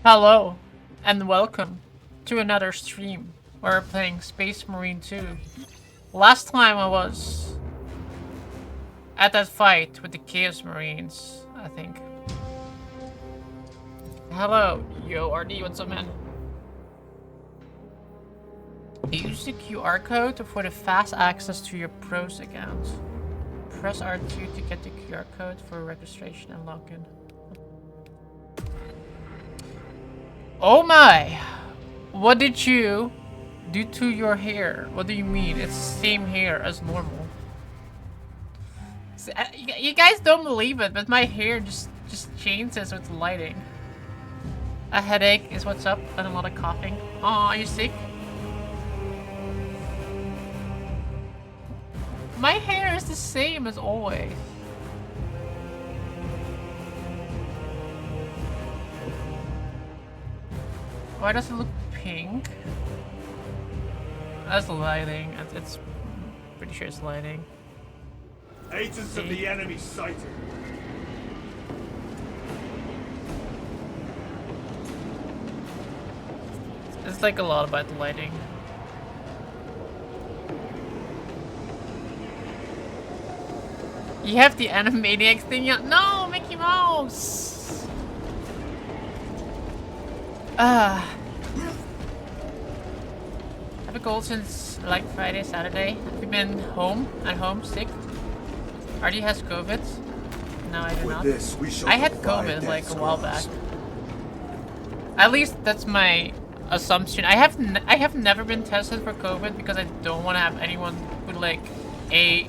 Hello, and welcome to another stream where we're playing Space Marine 2. Last time I was at that fight with the Chaos Marines, I think. Hello, yo RD, what's up, man? Use the QR code for the fast access to your pros account. Press R2 to get the QR code for registration and login. Oh my! What did you do to your hair? What do you mean? It's the same hair as normal. You guys don't believe it, but my hair just changes with lighting. A headache is what's up, and a lot of coughing. Oh, are you sick? My hair is the same as always. Why does it look pink? That's lighting. It's pretty sure it's lighting. Agents of the enemy sighted. It's like a lot about the lighting. You have the Animaniacs thing? No, Mickey Mouse! I've been cold since like Friday, Saturday. Have you been at home, sick? RD has COVID. No, I do not. I had COVID like a while back. At least that's my assumption. I have never been tested for COVID because I don't want to have anyone put like a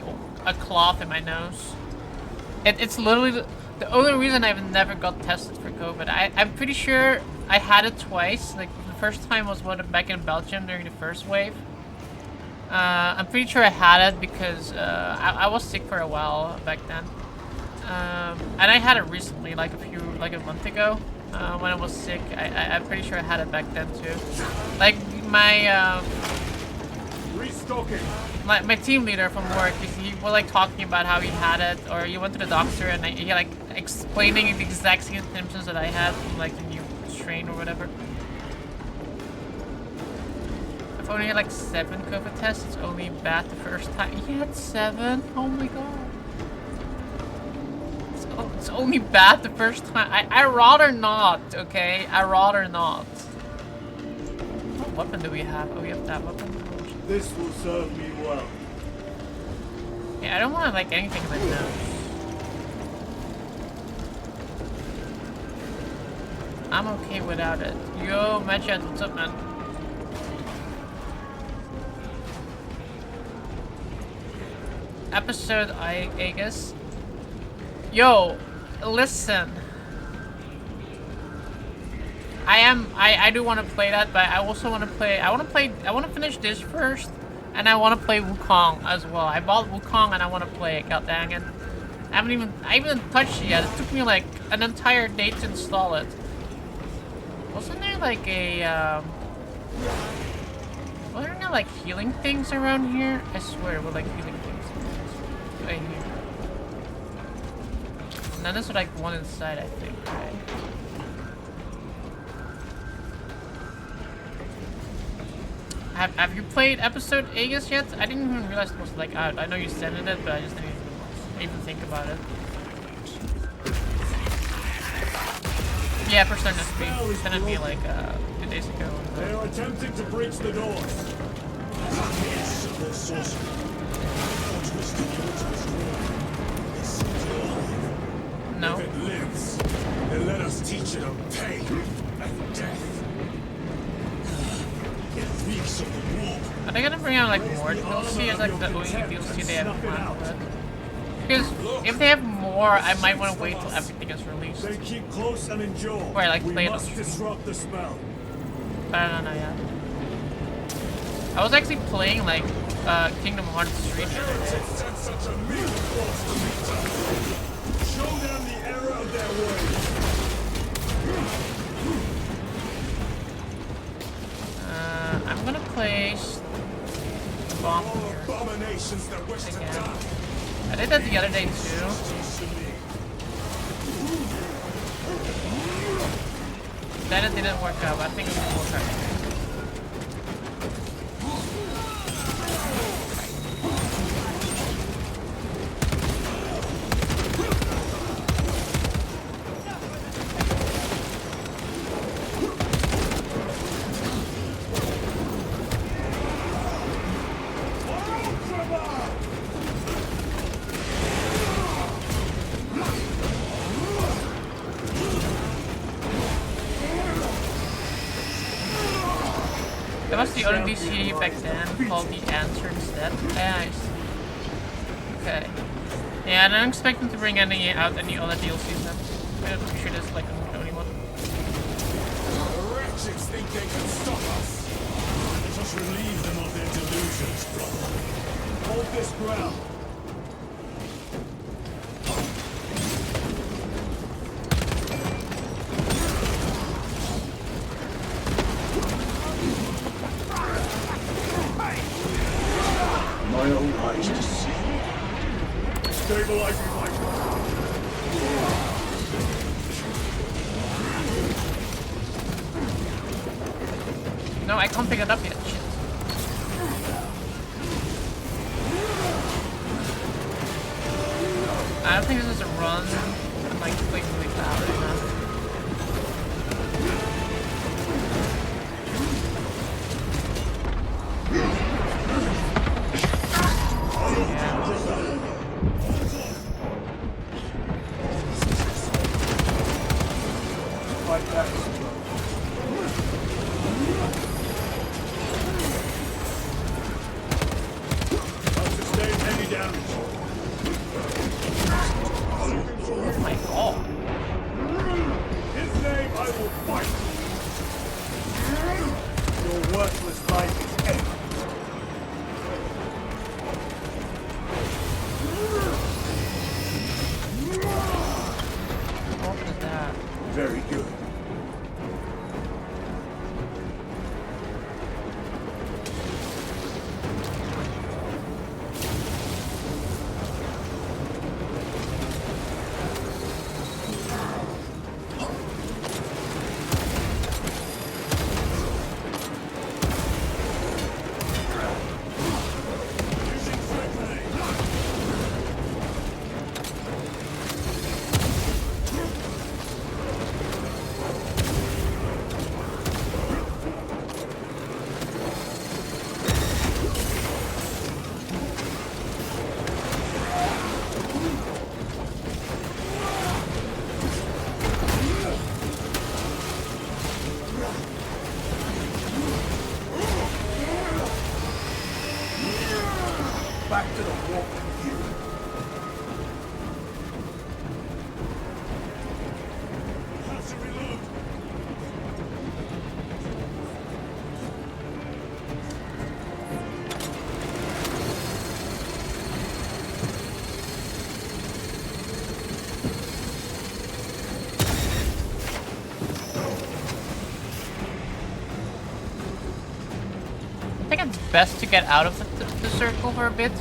cloth in my nose. It's literally the only reason I've never got tested for COVID. I'm pretty sure I had it twice. Like the first time was back in Belgium during the first wave. I'm pretty sure I had it because I was sick for a while back then. And I had it recently, like a month ago, when I was sick. I'm pretty sure I had it back then too. Like my my team leader from work, he was like talking about how he had it, or he went to the doctor and he like explaining the exact same symptoms that I had from like the new strain or whatever. I've only had like 7 COVID tests. It's only bad the first time. You had 7? Oh my god. It's only bad the first time. I rather not, okay? I rather not. What weapon do we have? Oh, we have that weapon. This will serve me well. Yeah, I don't want to like anything in my nose. I'm okay without it. Yo, Matchat, what's up, man? Episode, I guess. Yo, listen. I do want to play that, but I also want to play. I want to finish this first, and I want to play Wukong as well. I bought Wukong and I want to play it. God dang it! I haven't even touched it yet. It took me like an entire day to install it. Wasn't there like a wasn't there like healing things around here? I swear, we're like healing things right here. Now there's like one inside, I think. Right? Have you played episode Aegis yet? I didn't even realize it was like out. I know you sent it, but I just didn't even think about it. Yeah, for certain it's sent me like 2 days ago. They are attempting to breach the doors. No. If it lives, then let us teach it of pain and death. Are they gonna bring out like more DLC as like the only DLC they have planned for it? Because if they have more, I might want to wait till everything is released. They keep close and endure. Or I like play it on stream. Disrupt the spell. But I don't know yet. I was actually playing like Kingdom Hearts 3. Show them the error of their ways. I'm gonna place bomb here again. I did that the other day too. That it didn't work out, but I think it will work out. That was the NPC back then, called the Answer instead. Yeah, I see. Okay. Yeah, and I'm expecting to bring out any other DLCs now. I'm pretty sure there's like the only one. The wretches think they can stop us. Let us relieve them of their delusions, brother. Hold this ground. My own eyes to see. Stabilizing my No, I can't pick it up yet. Shit. I don't think this is a run. I'm like clicking really fast right now. Oh my god. His name I will fight. Your worthless life is ended. What is that? Very good. Back to the walk with you. Have to reload. I think it's best to get out of the circle for a bit.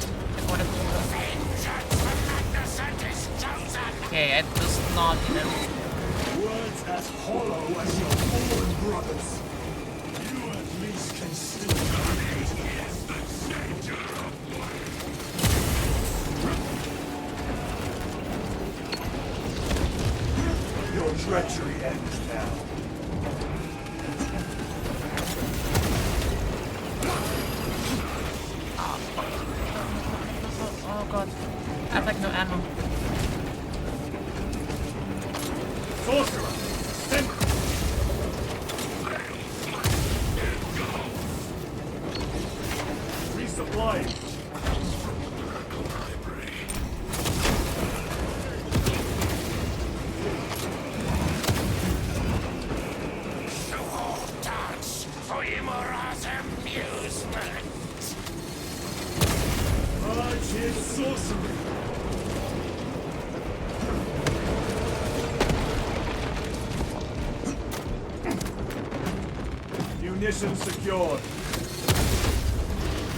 Okay, it does not, you know. Words as hollow as your fallen brothers. You at least can still dominate the center of life. Your treachery ends now. Oh god. I have like no ammo. Sorcerer! Send! Resupply! Dance for Imora's amusement. Purge his sorcery! Munition secured.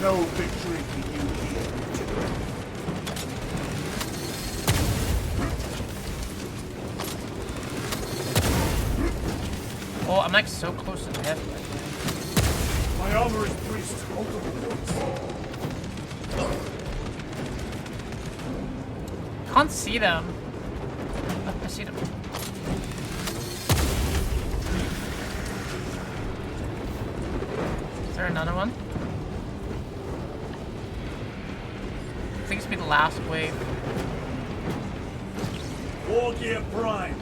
No victory for you here. Oh, I'm like so close to death. My armor is breached multiple points. Can't see them. Oh, I see them. Is there another one? I think it's be the last wave. War gear prime.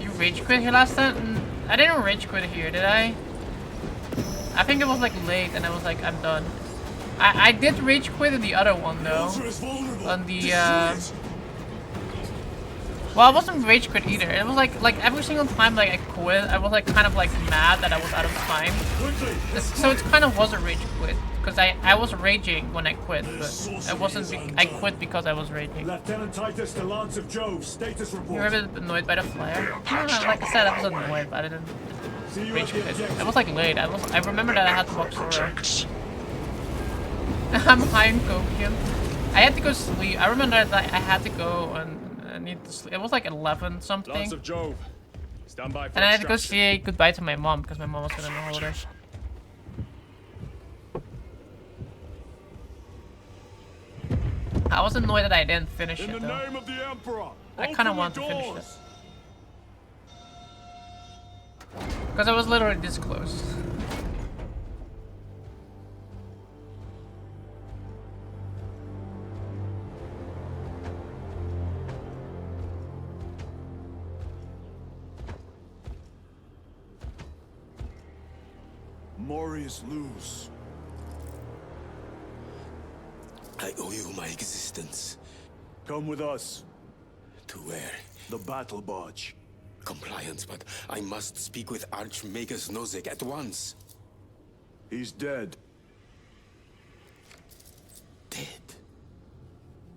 You rage quit here last time? I didn't rage quit here, did I? I think it was like late and I was like, I'm done. I did rage quit in the other one though. On the well, I wasn't rage quit either. It was like every single time like I quit, I was like kind of like mad that I was out of time. So it kind of was a rage quit because I was raging when I quit, but I wasn't. I quit because I was raging. Lieutenant Titus to Lance of Jove, status report. You were a bit annoyed by the flare? No, like I said, I was annoyed, but I didn't rage quit. It was like late. I remember that I had to walk Sora. I'm high in copium. I had to go sleep. I remember that I had to go and I need to sleep. It was like 11 something. Lance of Jove, stand by for And I had to go say goodbye to my mom because my mom was going on holiday. I was annoyed that I didn't finish it though. name of the Emperor, I kind of want to finish it. Because I was literally this close. Morius lose. I owe you my existence. Come with us. To where? The battle barge. Compliance, but I must speak with Archmagus Nozick at once. He's dead. Dead?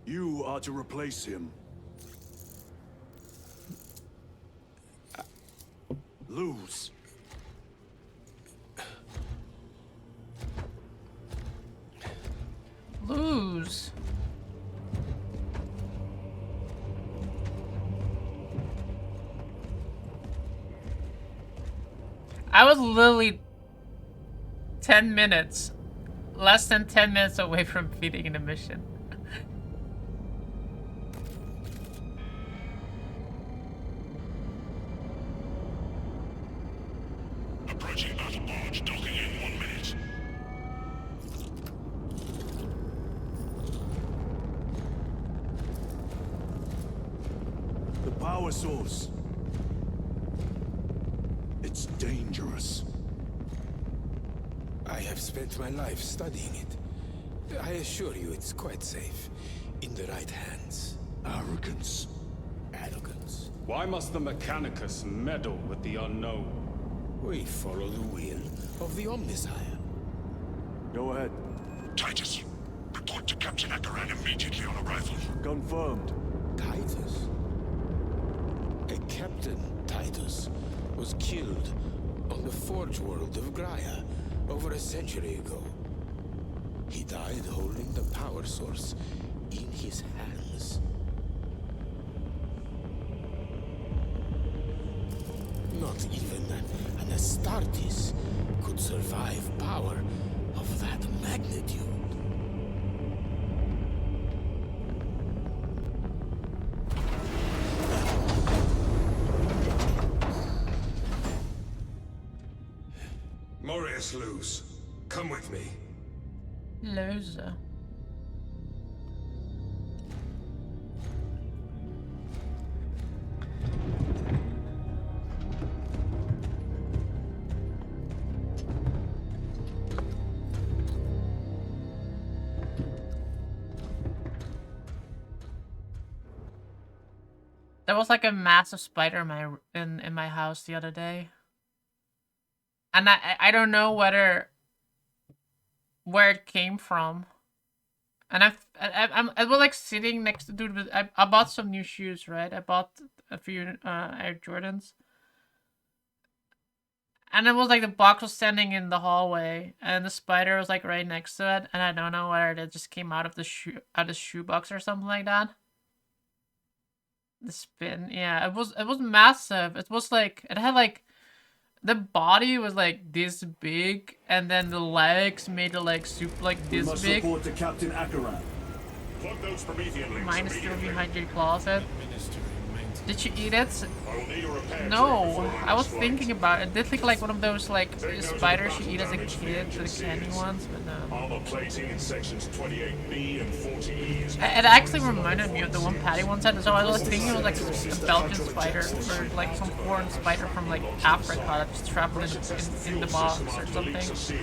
You are to replace him. Lose. Lose. I was literally 10 minutes, less than 10 minutes away from beating the mission. Approaching battle barge, docking in 1 minute. The power source. It's dangerous. I have spent my life studying it. I assure you it's quite safe. In the right hands. Arrogance. Arrogance. Why must the Mechanicus meddle with the unknown? We follow the will of the Omnisire. Go ahead. Titus, report to Captain Akaran immediately on arrival. Confirmed. Titus? A Captain Titus was killed on the Forge world of Graia over a century ago. He died holding the power source in his hands. Not even an Astartes could survive power of that magnitude. Morius lose. Come with me. Loser. There was like a massive spider in my house the other day. And I don't know where it came from. And I was like sitting next to dude. I bought some new shoes, right? I bought a few Air Jordans. And it was like the box was standing in the hallway, and the spider was like right next to it. And I don't know whether it just came out of the shoe box or something like that. The spin, yeah, it was massive. It was like it had like the body was like this big, and then the legs made it like super like We this must big. report to Captain Akaran. Plug those Promethean links Mine is still immediately. behind your closet. Did you eat it? I will need a repair truck No, before I was flight. thinking about it. It did look like one of those like Take note of spiders the you eat as a damage to the kid, engine the candy seals. ones, but no. Armor plating in sections 28B and 40E is It actually reminded me of the one Patty once had, so I was thinking it was like a Belgian spider, or like some foreign spider from like Africa that just traveled in the box or something.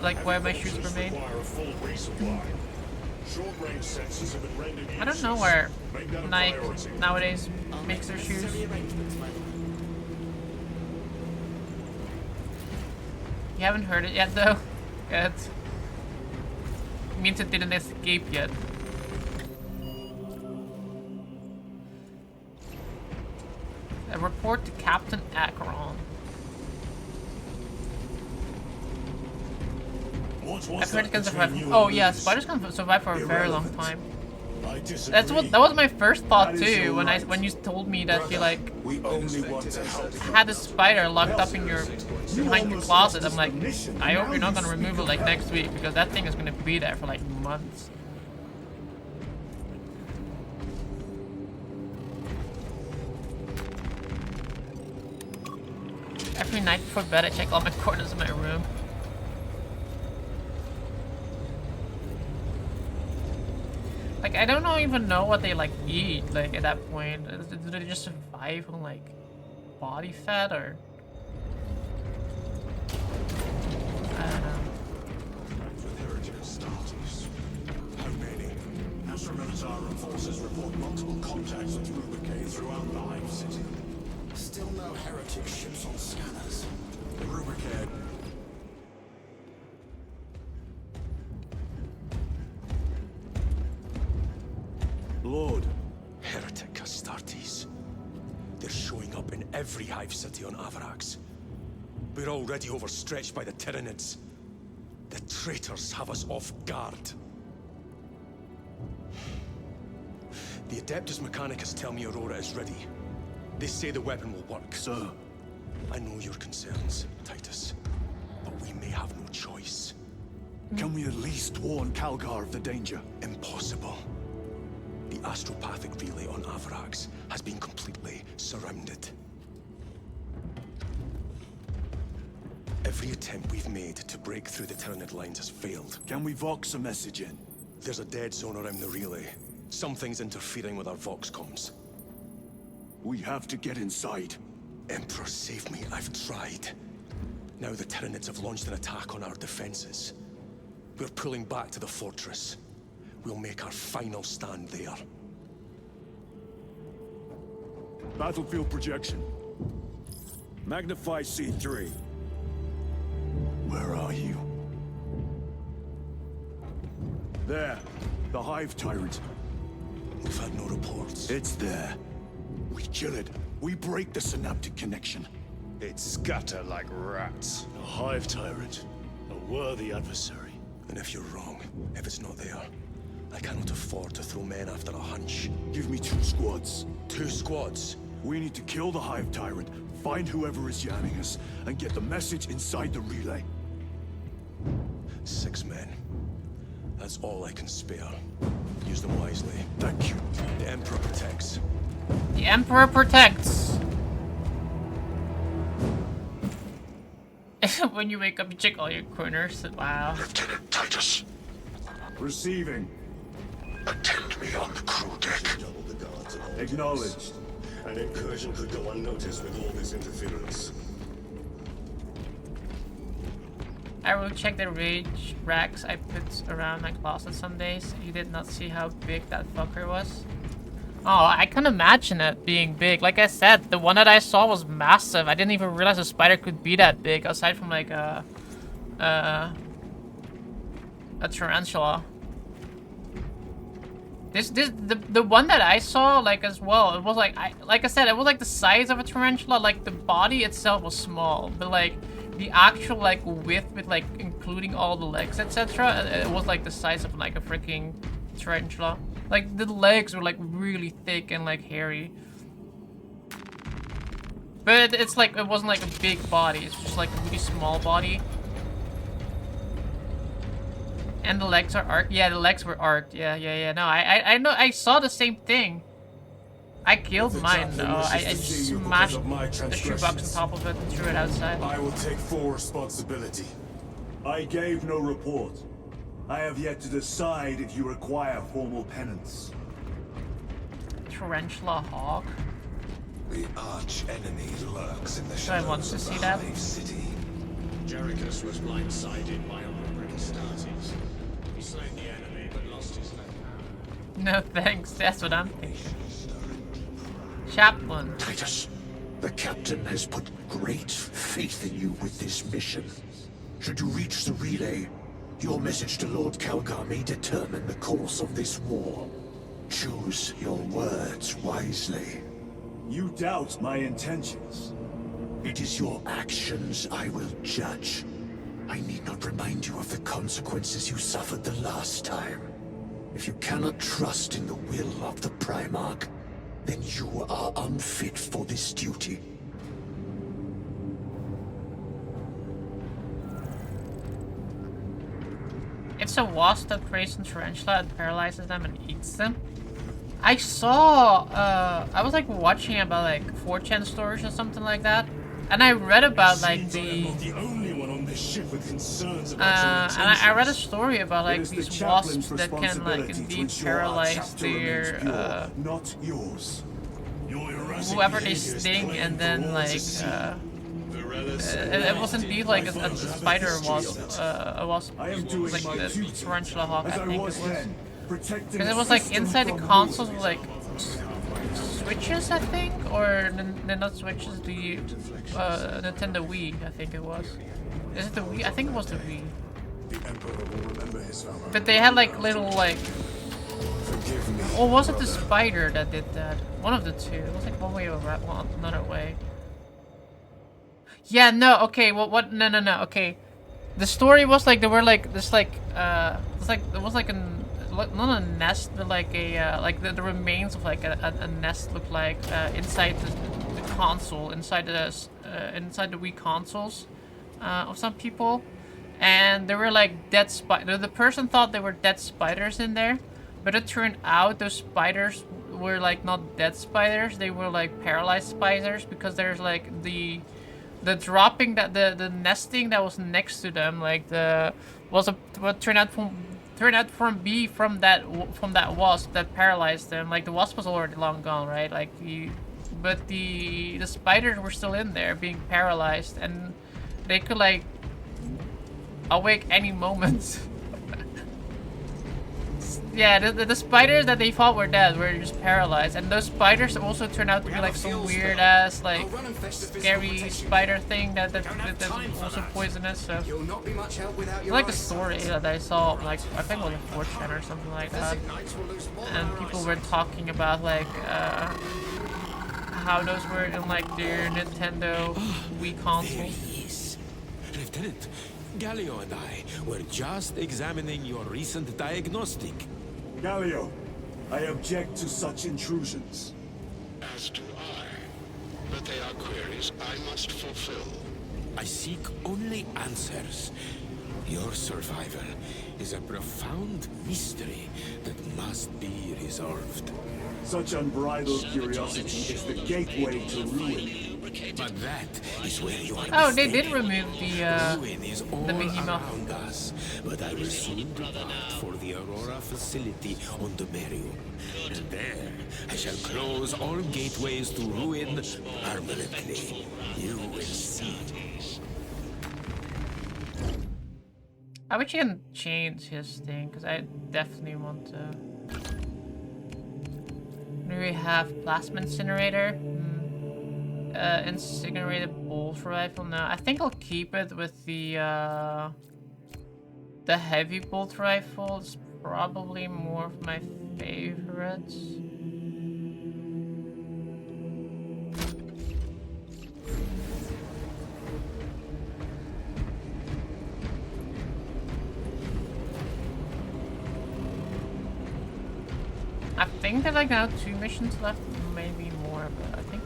Like where my shoes were made. require a full resupply. Short-range sensors have been rendered I don't know where Make that a Nike priority. nowadays makes their shoes. You haven't heard it yet though? Good. Means it didn't escape yet. A report to Captain Acheron. What was I've heard that it can between survive. you and Oh yeah, Luz? spiders can survive for a very long Irrelevant. time. I disagree. That's what that was my first thought That is too your when right. when you told me that you like We only want to help you. had a spider locked up in your behind your almost closet. lost I'm like, the mission, I hope now you're not you gonna remove it speak like of next week because that thing is gonna be there for like months. Every night before bed, I check all my corners of my room. Like, I don't even know what they like eat. Like at that point, do they just survive on like body fat or? I don't know. With heritage starters. How many? Astra Militarum forces report multiple contacts with Rubricate throughout the Hive City. Still no heretic ships on scanners. Rubricate. Lord, Heretic Astartes. They're showing up in every hive city on Avarax. We're already overstretched by the Tyranids. The traitors have us off guard. The Adeptus Mechanicus tell me Aurora is ready. They say the weapon will work. sir. I know your concerns, Titus, but we may have no choice. Can we at least warn Calgar of the danger? Impossible. The astropathic relay on Avarax has been completely surrounded. Every attempt we've made to break through the Tyranid lines has failed. Can we vox a message in? There's a dead zone around the relay. Something's interfering with our vox comms. We have to get inside. Emperor, save me. I've tried. Now the Tyranids have launched an attack on our defenses. We're pulling back to the fortress. We'll make our final stand there. Battlefield projection. Magnify C3. Where are you? There. The Hive Tyrant. We've had no reports. It's there. We kill it. We break the synaptic connection. It scatter like rats. A Hive Tyrant. A worthy adversary. And if you're wrong, if it's not there, I cannot afford to throw men after a hunch. Give me 2 squads. 2 squads. We need to kill the Hive Tyrant, find whoever is jamming us, and get the message inside the relay. 6 men. That's all I can spare. Use them wisely. Thank you. The Emperor protects. The Emperor protects. When you wake up, you check all your corners. Wow. Lieutenant Titus, Receiving. attend me on the crew deck. Acknowledged. An incursion could go unnoticed with all this interference. I will check the rage racks I put around my closet some days. You did not see how big that fucker was? Oh, I can imagine it being big. Like I said, the one that I saw was massive. I didn't even realize a spider could be that big, aside from like a tarantula. The one that I saw, like, as well, it was like I said, it was like the size of a tarantula. Like the body itself was small, but like the actual like width with like including all the legs, etc., it was like the size of like a freaking tarantula. Like the legs were like really thick and like hairy. But it's like, it wasn't like a big body, it's just like a really small body. And the legs are arced. Yeah, the legs were arced. Yeah. No, I know, I saw the same thing. I killed mine though. I smashed the shoebox on top of it and threw it outside. I will take full responsibility. I gave no report. I have yet to decide if you require formal penance. Tarantula hawk. The arch enemy lurks in the Do I want shadows to of see the that? Hive City. Jerichus was blindsided by Umbric Astartes. He slayed the enemy, but lost his left hand. No thanks, that's what I'm thinking. Chaplain. Titus, the captain has put great faith in you with this mission. Should you reach the relay, your message to Lord Calgar may determine the course of this war. Choose your words wisely. You doubt my intentions. It is your actions I will judge. I need not remind you of the consequences you suffered the last time. If you cannot trust in the will of the Primarch, then you are unfit for this duty. It's a wasp that preys on tarantula and paralyzes them and eats them. I saw, I was like watching about like 4chan stories or something like that. And I read about like I'm not the only one on this ship with concerns and about your I read a intentions. story about It like is the these chaplain's wasps that can like responsibility to indeed ensure our paralyze chapter remains their pure, not yours. Your erratic whoever they behavior is sting, plain and for then all like to see. it was indeed like a spider wasp, I am doing like my the duty, tarantula hawk, I as I think it was was. then, protecting Because the it was like system inside the from consoles ruin. with like switches, I think, or not switches, the Nintendo Wii, I think it was. Is it the Wii? I think it was the Wii. The Emperor will remember his valor. But they had like little like, Forgive me. or was it the spider that did that? One of the two. It was like one way or another way. Yeah, no, okay, what, no, okay. The story was like, there were like, this like, it's like, it was like not a nest, but like a, like the remains of like a nest looked like, inside the console, inside the Wii consoles, of some people. And there were like dead the person thought there were dead spiders in there, but it turned out those spiders were like not dead spiders, they were like paralyzed spiders, because there's like the dropping that the nesting that was next to them, like what turned out from that wasp that paralyzed them. Like the wasp was already long gone, right? Like but the spiders were still in there being paralyzed, and they could like awake any moment. Yeah, the spiders that they thought were dead were just paralyzed, and those spiders also turned out to be like some weird ass like scary spider thing that's also poisonous. So You'll not be much help without your like a eyesight. story that I saw, like I think on the 4chan or something like that, and people were talking about like how those were in like their Nintendo Wii consoles. Yes. Lieutenant, Galio and I were just examining your recent diagnostic. Galio, I object to such intrusions. As do I. But they are queries I must fulfill. I seek only answers. Your survival is a profound mystery that must be resolved. Such unbridled curiosity is the gateway to ruin. But that is where you are Oh, they did mistaken. remove the Ruin is all Mickey Mouse. around us, but I will soon depart for the Aurora facility on the Merium. And there, I shall close all gateways to ruin permanently. You will see. I wish you can change his thing, because I definitely want to. Do we have plasma incinerator? Incinerated bolt rifle? No, I think I'll keep it with the heavy bolt rifle. It's probably more of my favorites. I think there are like now 2 missions left, maybe more, but I think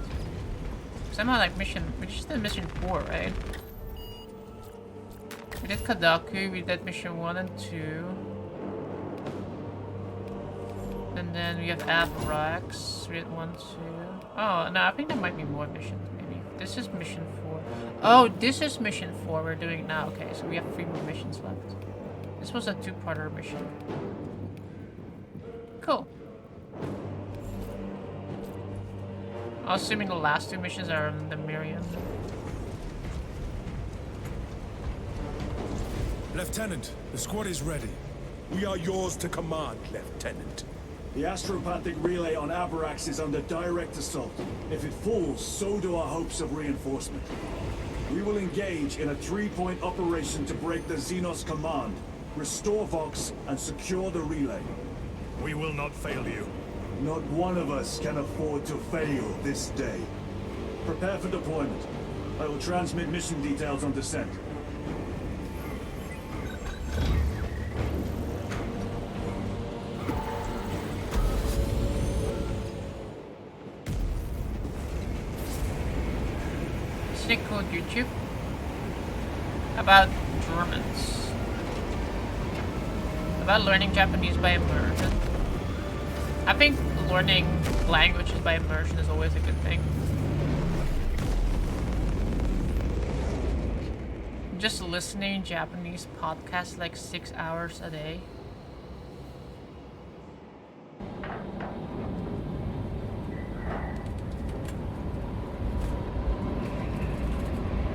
Somehow like mission, we just did mission 4, right? We did Kadaku, we did mission 1 and 2. And then we have Avrax, we did 1, 2. Oh, no, I think there might be more missions, maybe. This is mission 4. Oh, this is mission 4 we're doing now. Okay, so we have 3 more missions left. This was a 2-parter mission. Cool. I'm assuming the last 2 missions are in the Miriam. Lieutenant, the squad is ready. We are yours to command, Lieutenant. The astropathic relay on Avarax is under direct assault. If it falls, so do our hopes of reinforcement. We will engage in a 3-point operation to break the Xenos command, restore Vox, and secure the relay. We will not fail you. Not one of us can afford to fail this day. Prepare for deployment. I will transmit mission details on descent. Sick called YouTube about Germans. About learning Japanese by immersion. I think learning languages by immersion is always a good thing. Just listening Japanese podcasts like 6 hours a day.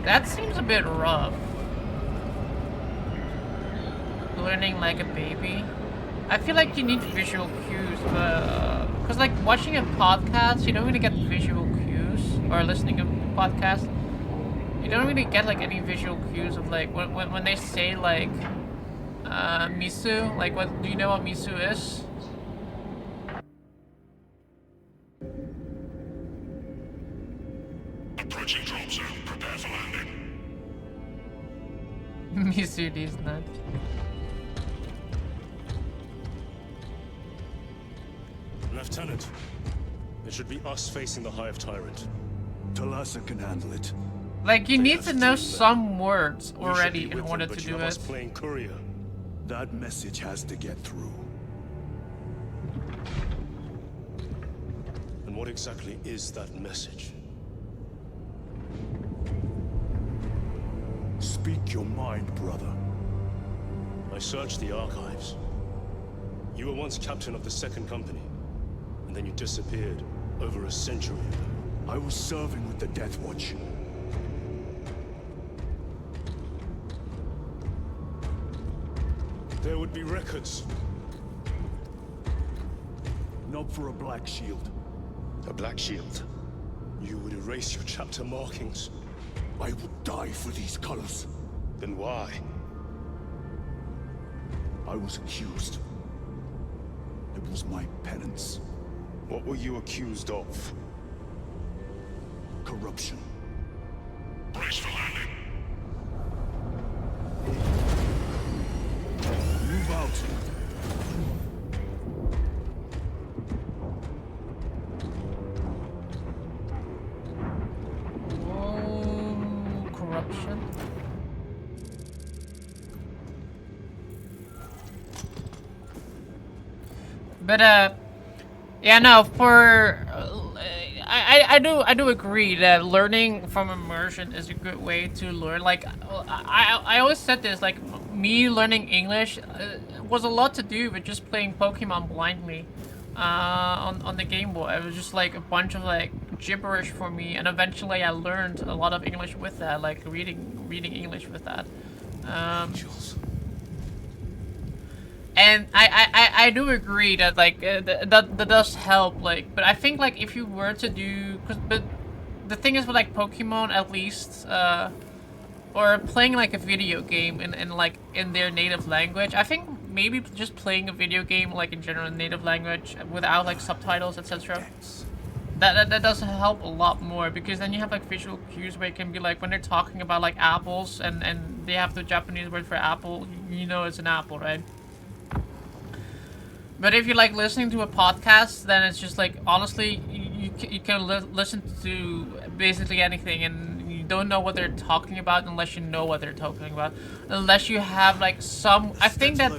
That seems a bit rough. Learning like a baby. I feel like you need visual cues, because like watching a podcast, you don't really get visual cues, or listening to a podcast, you don't really get like any visual cues of like when they say like misu. Like, what do you know what misu is? Approaching drop zone. Prepare for landing. Misu is not. Lieutenant, it should be us facing the Hive Tyrant. Talassa can handle it. Like, you They need have to know teamed some words We should already be in with order them, to but you do have us it. playing courier. That message has to get through. And what exactly is that message? Speak your mind, brother. I searched the archives. You were once captain of the Second Company, and then you disappeared over a century ago. I was serving with the Death Watch. There would be records. Not for a Black Shield. A black shield. You would erase your chapter markings. I would die for these colors. Then why? I was accused. It was my penance. What were you accused of? Corruption. Brace for landing. Move out. Oh, corruption. But yeah, no. For I do agree that learning from immersion is a good way to learn. Like I always said this. Like me learning English was a lot to do with just playing Pokemon blindly on the Game Boy. It was just like a bunch of like gibberish for me, and eventually I learned a lot of English with that, like reading English with that. And I do agree that like that does help, like, but I think like if you were to do, but the thing is with like Pokemon at least, or playing like a video game in like in their native language, I think maybe just playing a video game like in general in native language without like subtitles, etc. That does help a lot more, because then you have like visual cues where it can be like when they're talking about like apples and they have the Japanese word for apple, you know it's an apple, right? But if you're like listening to a podcast, then it's just like honestly you can listen to basically anything, and you don't know what they're talking about unless you know what they're talking about. Unless you have like some, I think that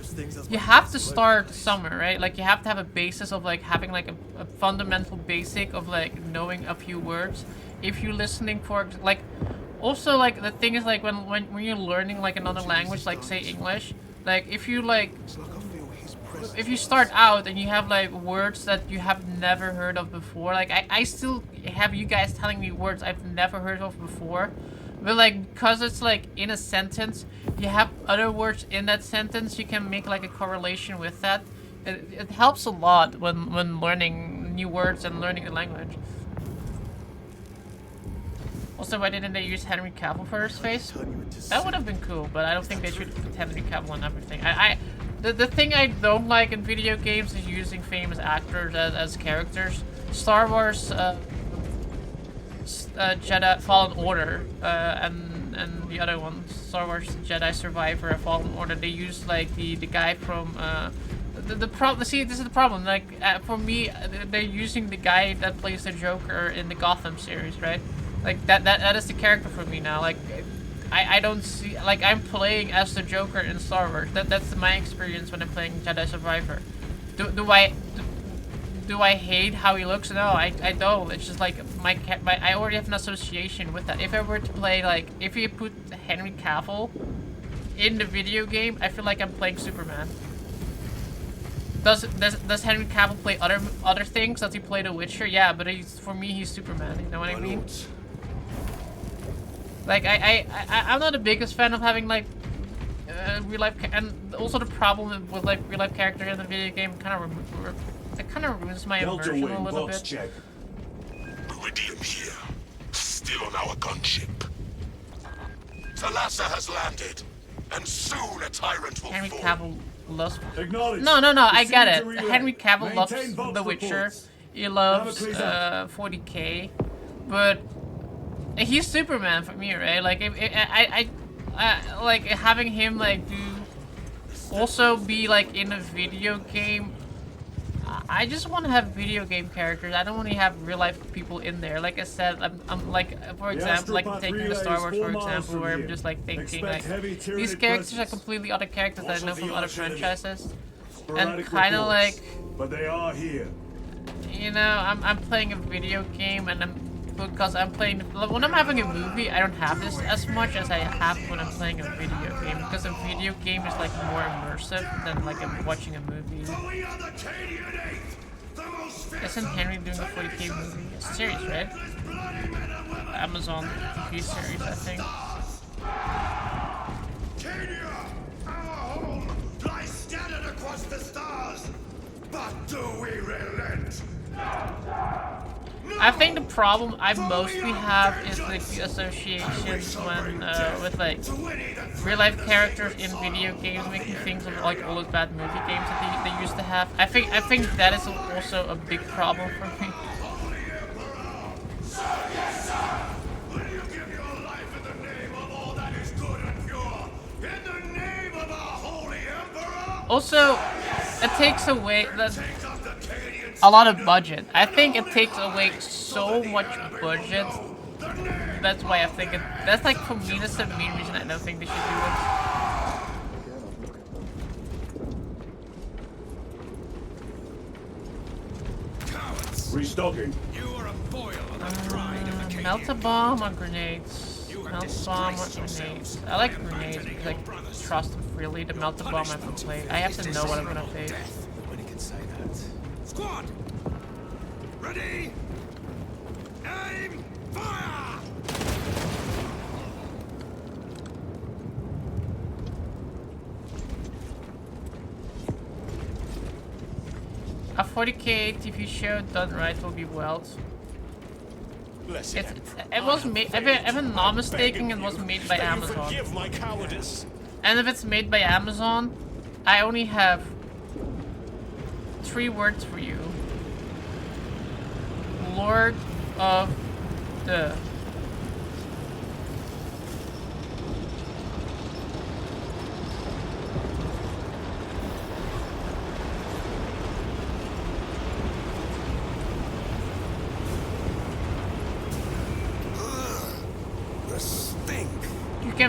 you have to start somewhere, right? Like you have to have a basis of like having like a fundamental basic of like knowing a few words. If you're listening for like, also like the thing is like when you're learning like another language, like say English, like if you like. If you start out and you have like words that you have never heard of before, like I still have you guys telling me words I've never heard of before, but like because it's like in a sentence, you have other words in that sentence, you can make like a correlation with that. It helps a lot when learning new words and learning the language. Also, why didn't they use Henry Cavill for his face? That would have been cool, but I don't think they should put Henry Cavill on everything. The thing I don't like in video games is using famous actors as characters. Star Wars, Jedi Fallen Order, and the other one, Star Wars Jedi Survivor, Fallen Order. They use like the guy from the problem. See, this is the problem. Like for me, they're using the guy that plays the Joker in the Gotham series, right? Like that is the character for me now. Like. I don't see, like I'm playing as the Joker in Star Wars. That's my experience when I'm playing Jedi Survivor. Do I hate how he looks? No, I don't. It's just like I already have an association with that. If I were to play like if you put Henry Cavill in the video game, I feel like I'm playing Superman. Does Henry Cavill play other things? Does he play The Witcher? Yeah, but for me he's Superman. You know what I mean? Like I'm not the biggest fan of having like real life, and also the problem with like real life character in the video game kind of ruins my immersion a little bit. Check. Iridium here, still on our gunship. Thalassa has landed, and soon a tyrant will Henry fall. Cavill loves. Acknowledge. No, I get it. Relay. Henry Cavill loves Maintain box The Witcher. reports. He loves Damocles up. 40K, but he's Superman for me, right? Like I like having him like also be like in a video game. I just want to have video game characters. I don't want to have real life people in there. Like I said, I'm like, for example, like taking the Star Wars for example, where I'm just like thinking like these characters are completely other characters that I know from other franchises, and kind of like, but they are here. you know, I'm playing a video game, and because I'm playing, when I'm having a movie, I don't have this as much as I have when I'm playing a video game, because a video game is like more immersive than like I'm watching a movie. Isn't Henry doing a 40K movie? It's a series, right? Amazon TV series, I think. Our home lies scattered across the stars, but do we relent? I think the problem I mostly have is like the associations when with like real life characters in video games, making things of like all those bad movie games that they used to have. I think that is also a big problem for me. Will you give your life in the name of all that is good and pure? In the name of our holy emperor? Also, it takes away a lot of budget. I think it takes away so much budget. That's why I think that's like for me, that's the main reason I don't think they should do Cowards! Restocking. You are a foil on the pride of the it. Melt a bomb or grenades? Melt a bomb or grenades? I like grenades because I trust them freely. The melt a bomb I have to play. I have to know what I'm gonna face. Nobody can say that. Squad! Ready? Aim! Fire! A 40K TV show done right will be wild. It was made, if I'm not mistaken, it was made by Amazon. Forgive my cowardice. And if it's made by Amazon, I only have 3 words for you. Lord of the...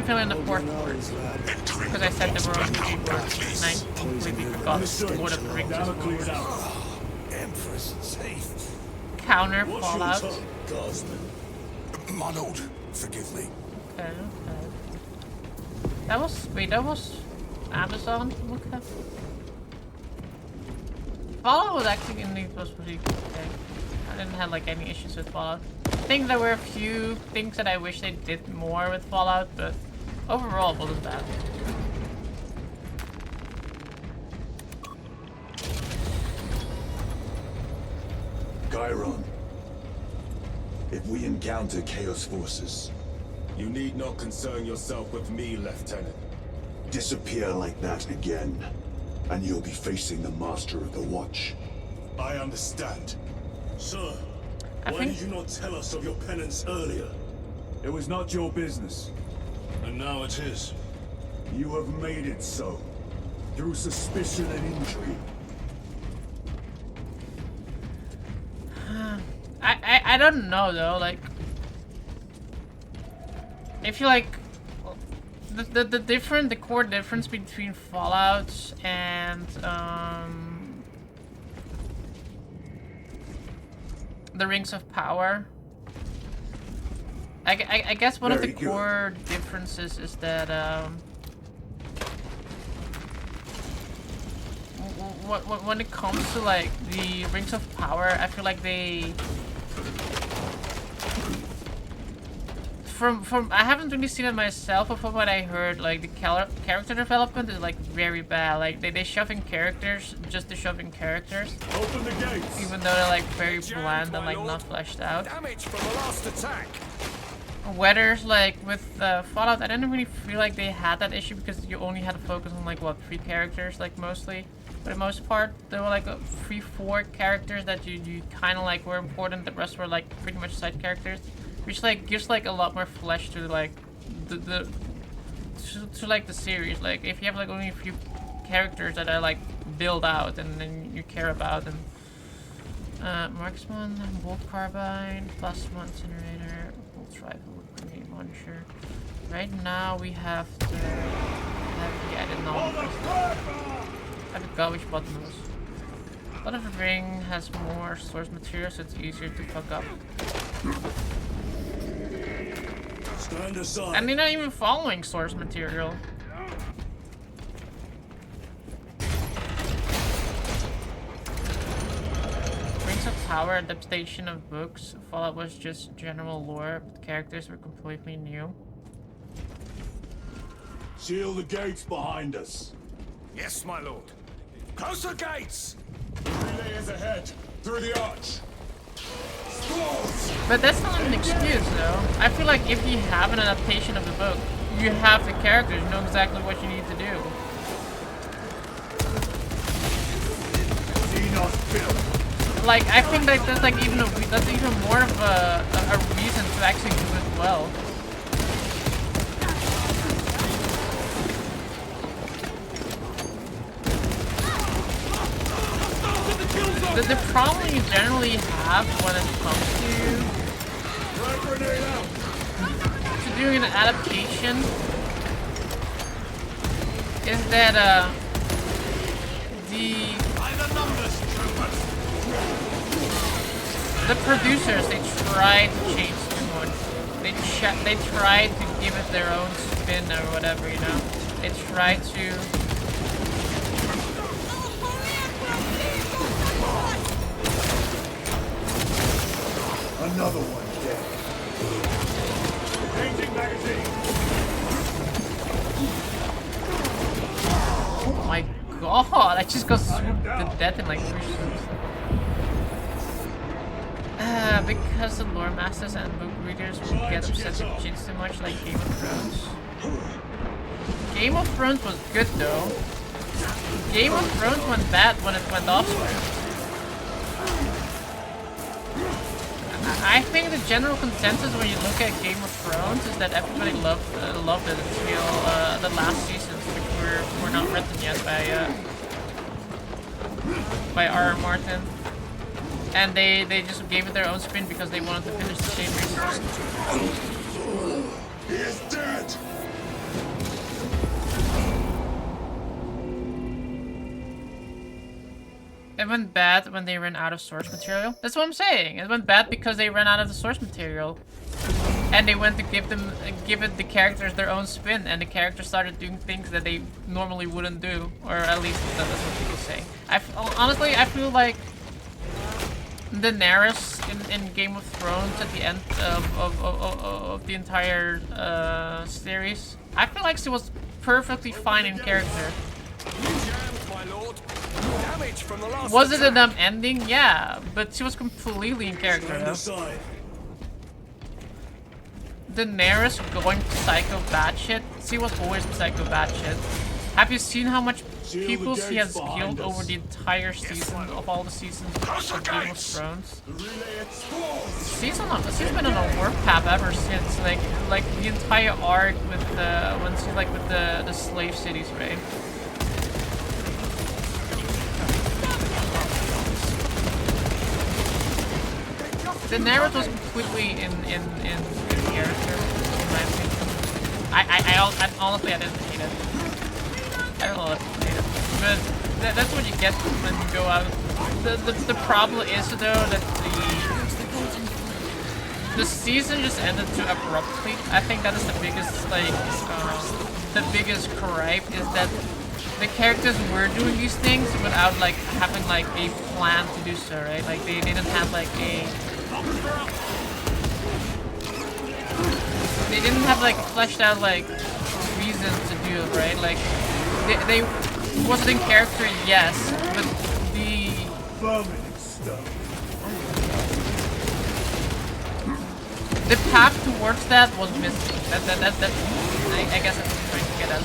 fill in the fourth word. Because I said the wrong word and I completely forgot Lord of the Rings is forward. Empress safe. Counter What's Fallout. your tongue, Guardsman? My lord, forgive me. Okay, okay. That was Amazon? Okay. Fallout was actually indeed was pretty okay. I didn't have like any issues with Fallout. I think there were a few things that I wish they did more with Fallout, but overall it wasn't bad. Chiron, if we encounter Chaos forces, You need not concern yourself with me, Lieutenant. disappear like that again, and you'll be facing the Master of the Watch. I understand. Sir, I why think- did you not tell us of your penance earlier? It was not your business. And now it is. You have made it so, through suspicion and intrigue. I don't know though, like I feel like the core difference between Fallout and the Rings of Power. I guess one of the Very good. core differences is that when it comes to like the Rings of Power, I feel like they from I haven't really seen it myself, but from what I heard, like the character development is like very bad. Like they shove in characters just to shove in characters, Open the gates! even though they're like very bland and like not fleshed out. Damage from the last attack. Whereas like with Fallout, I didn't really feel like they had that issue because you only had to focus on like what 3 characters, like mostly. For the most part, there were like 3-4 characters that you kind of like were important. The rest were like pretty much side characters, which like gives like a lot more flesh to like to like the series. Like if you have like only a few characters that are like built out and then you care about, and marksman, bolt carbine, plasma incinerator, bolt rifle with grenade launcher. Right now we have the heavy. I didn't know. I forgot which button it was. Lord of the Ring has more source material, so it's easier to fuck up. Stand aside. And they're not even following source material. Rings of Power adaptation of books. Fallout was just general lore, but the characters were completely new. Seal the gates behind us. Yes, my lord. Close the gates! Relay is ahead. Through the arch. Squads! But that's not an excuse, though. I feel like if you have an adaptation of the book, you have the characters, you know exactly what you need to do. Xenos built. Like, I think that that's like that's even more of a reason to actually do it well. The problem you generally have when it comes to doing an adaptation is that the producers, they try to change too much. They try to give it their own spin or whatever, you know. They try to. Another one dead. Changing magazine. Oh my god! I just got swooped to death in like 3 shoots. Because the lore masters and book readers will get upset with cheats too much, like Game of Thrones. Game of Thrones was good though. Game of Thrones went bad when it went off script. I think the general consensus when you look at Game of Thrones is that everybody loved it until the last seasons, which were not written yet by R.R. Martin. And they just gave it their own spin because they wanted to finish the same reasons. He is dead! It went bad when they ran out of source material. That's what I'm saying. It went bad because they ran out of the source material. And they went to give it the characters their own spin, and the characters started doing things that they normally wouldn't do, or at least that's what people say. Honestly, I feel like Daenerys in Game of Thrones at the end of the entire series, I feel like she was perfectly fine in character. Was it a dumb ending? Yeah, but she was completely in character though. Daenerys going psycho batshit. She was always psycho batshit. Have you seen how much people she has killed over the entire season of all the seasons of Game of Thrones? She's been on a warpath ever since, like the entire arc with when she's like with the slave cities, right? Daenerys was completely in character, in my opinion. I honestly I didn't hate it. I don't know if I hate it, but that's what you get when you go out. The problem is though that the season just ended too abruptly. I think that is the biggest the biggest gripe is that the characters were doing these things without like having like a plan to do so, right? Like they didn't have like a fleshed out like reason to do it, right? Like they wasn't in character, yes, but the path towards that was missing. I guess that's what I'm trying to get at.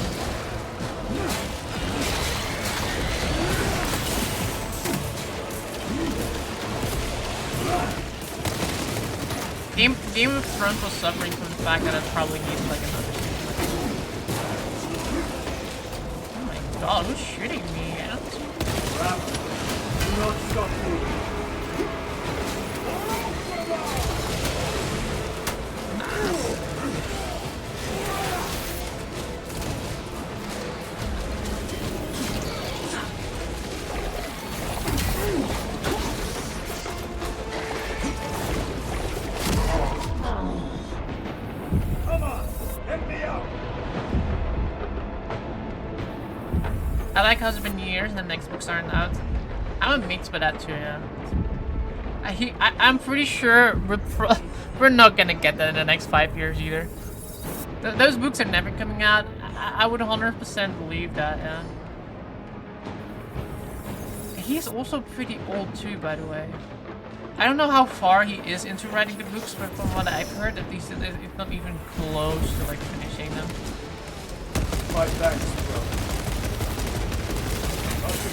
Game of Thrones was suffering from the fact that it probably needs like another season. Oh my god, who's shooting me? I don't do not stop moving. I like how it's been years and the next books aren't out. I'm a mix with that too, yeah. I'm pretty sure we're not gonna get that in the next 5 years either. Those books are never coming out. I would 100% believe that, yeah. He's also pretty old too, by the way. I don't know how far he is into writing the books, but from what I've heard, at least it's not even close to like finishing them. Thanks, bro.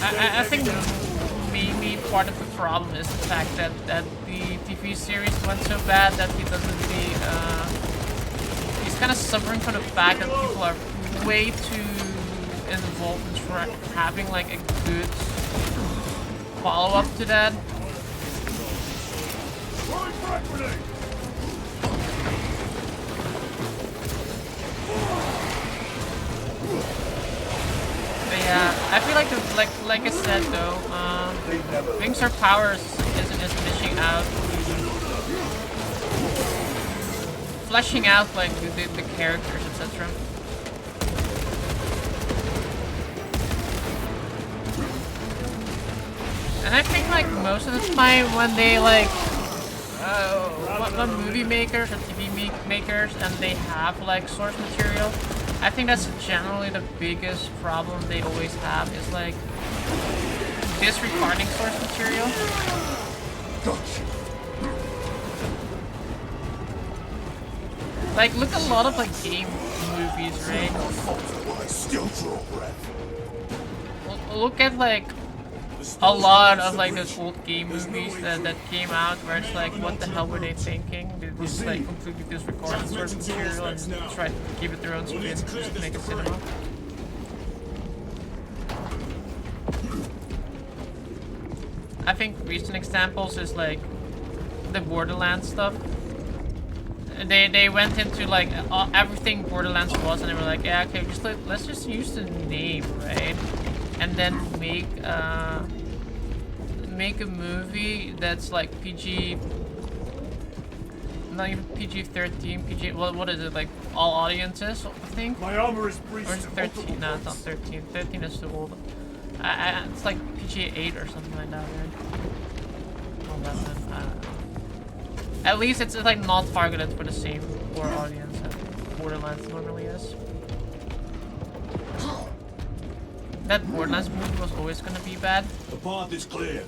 I think maybe part of the problem is the fact that the TV series went so bad that he doesn't really, he's kind of suffering from the fact that people are way too involved in having like a good follow-up to that. But yeah, I feel like I said though, Wings or Powers is missing out, fleshing out like the characters, etc. And I think like most of the time when they like when movie makers or TV makers and they have like source material, I think that's generally the biggest problem they always have is like disregarding source material. Like look at a lot of like game movies, right? Look at like a lot of like those old game movies that came out where it's like, what the hell were they thinking? They just like completely disregarded source material and tried to give it their own spin just to make a cinema. I think recent examples is like the Borderlands stuff. They went into like everything Borderlands was and they were like, yeah, okay, let's just use the name, right? And then make make a movie that's like PG, not even PG-13, PG, what is it, like all audiences, I think? My armor is Or breached. is it 13? No, it's not 13. 13 is too old. It's like PG-8 or something like that, right? Or 11, I don't know. At least it's like not targeted for the same core audience that Borderlands normally is. That Borderlands movie was always gonna be bad. The path is clear.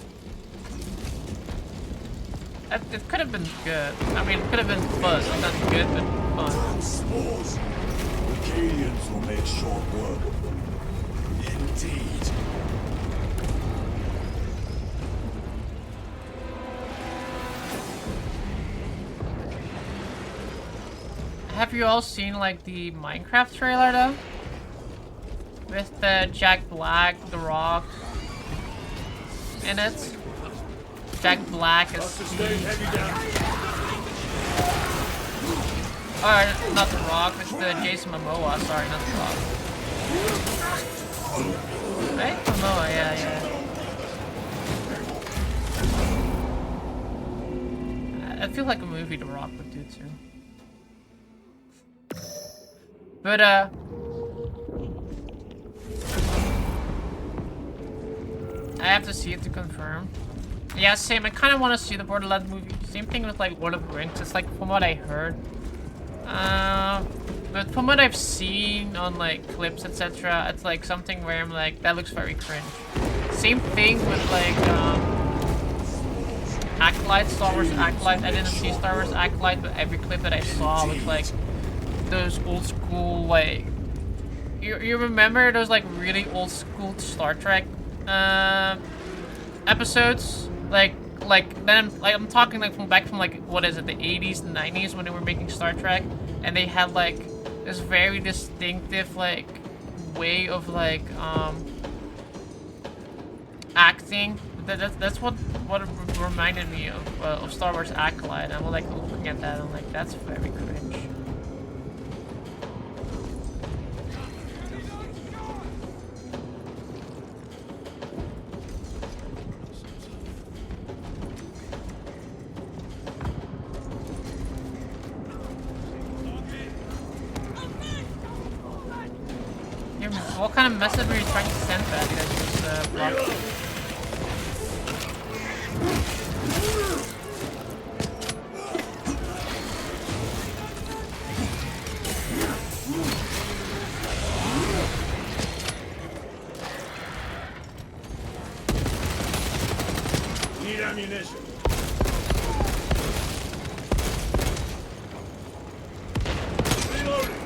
It could have been good. I mean, it could have been fun. Not good, but fun. Spores. The Cadians will make short work of them. Indeed. Have you all seen like the Minecraft trailer though? With Jack Black, The Rock in it. Jack Black is or not The Rock, it's the Jason Momoa, sorry, not The Rock. Right? Momoa, yeah. I feel like a movie The Rock would do too. But I have to see it to confirm. Yeah, same. I kind of want to see the Borderlands movie. Same thing with like Lord of the Rings. It's like from what I heard, but from what I've seen on like clips, etc., it's like something where I'm like, that looks very cringe. Same thing with like Acolyte, Star Wars Acolyte. I didn't see Star Wars Acolyte, but every clip that I saw was like those old school like. You remember those like really old school Star Trek episodes? Like then I'm talking like from back from like what is it, the 80s and 90s when they were making Star Trek, and they had like this very distinctive like way of like acting. That's what it reminded me of Star Wars Acolyte. I'm like looking at that, I'm like, that's very cringe. What kind of message were you trying to send back that was blocked? Need ammunition. Reloading.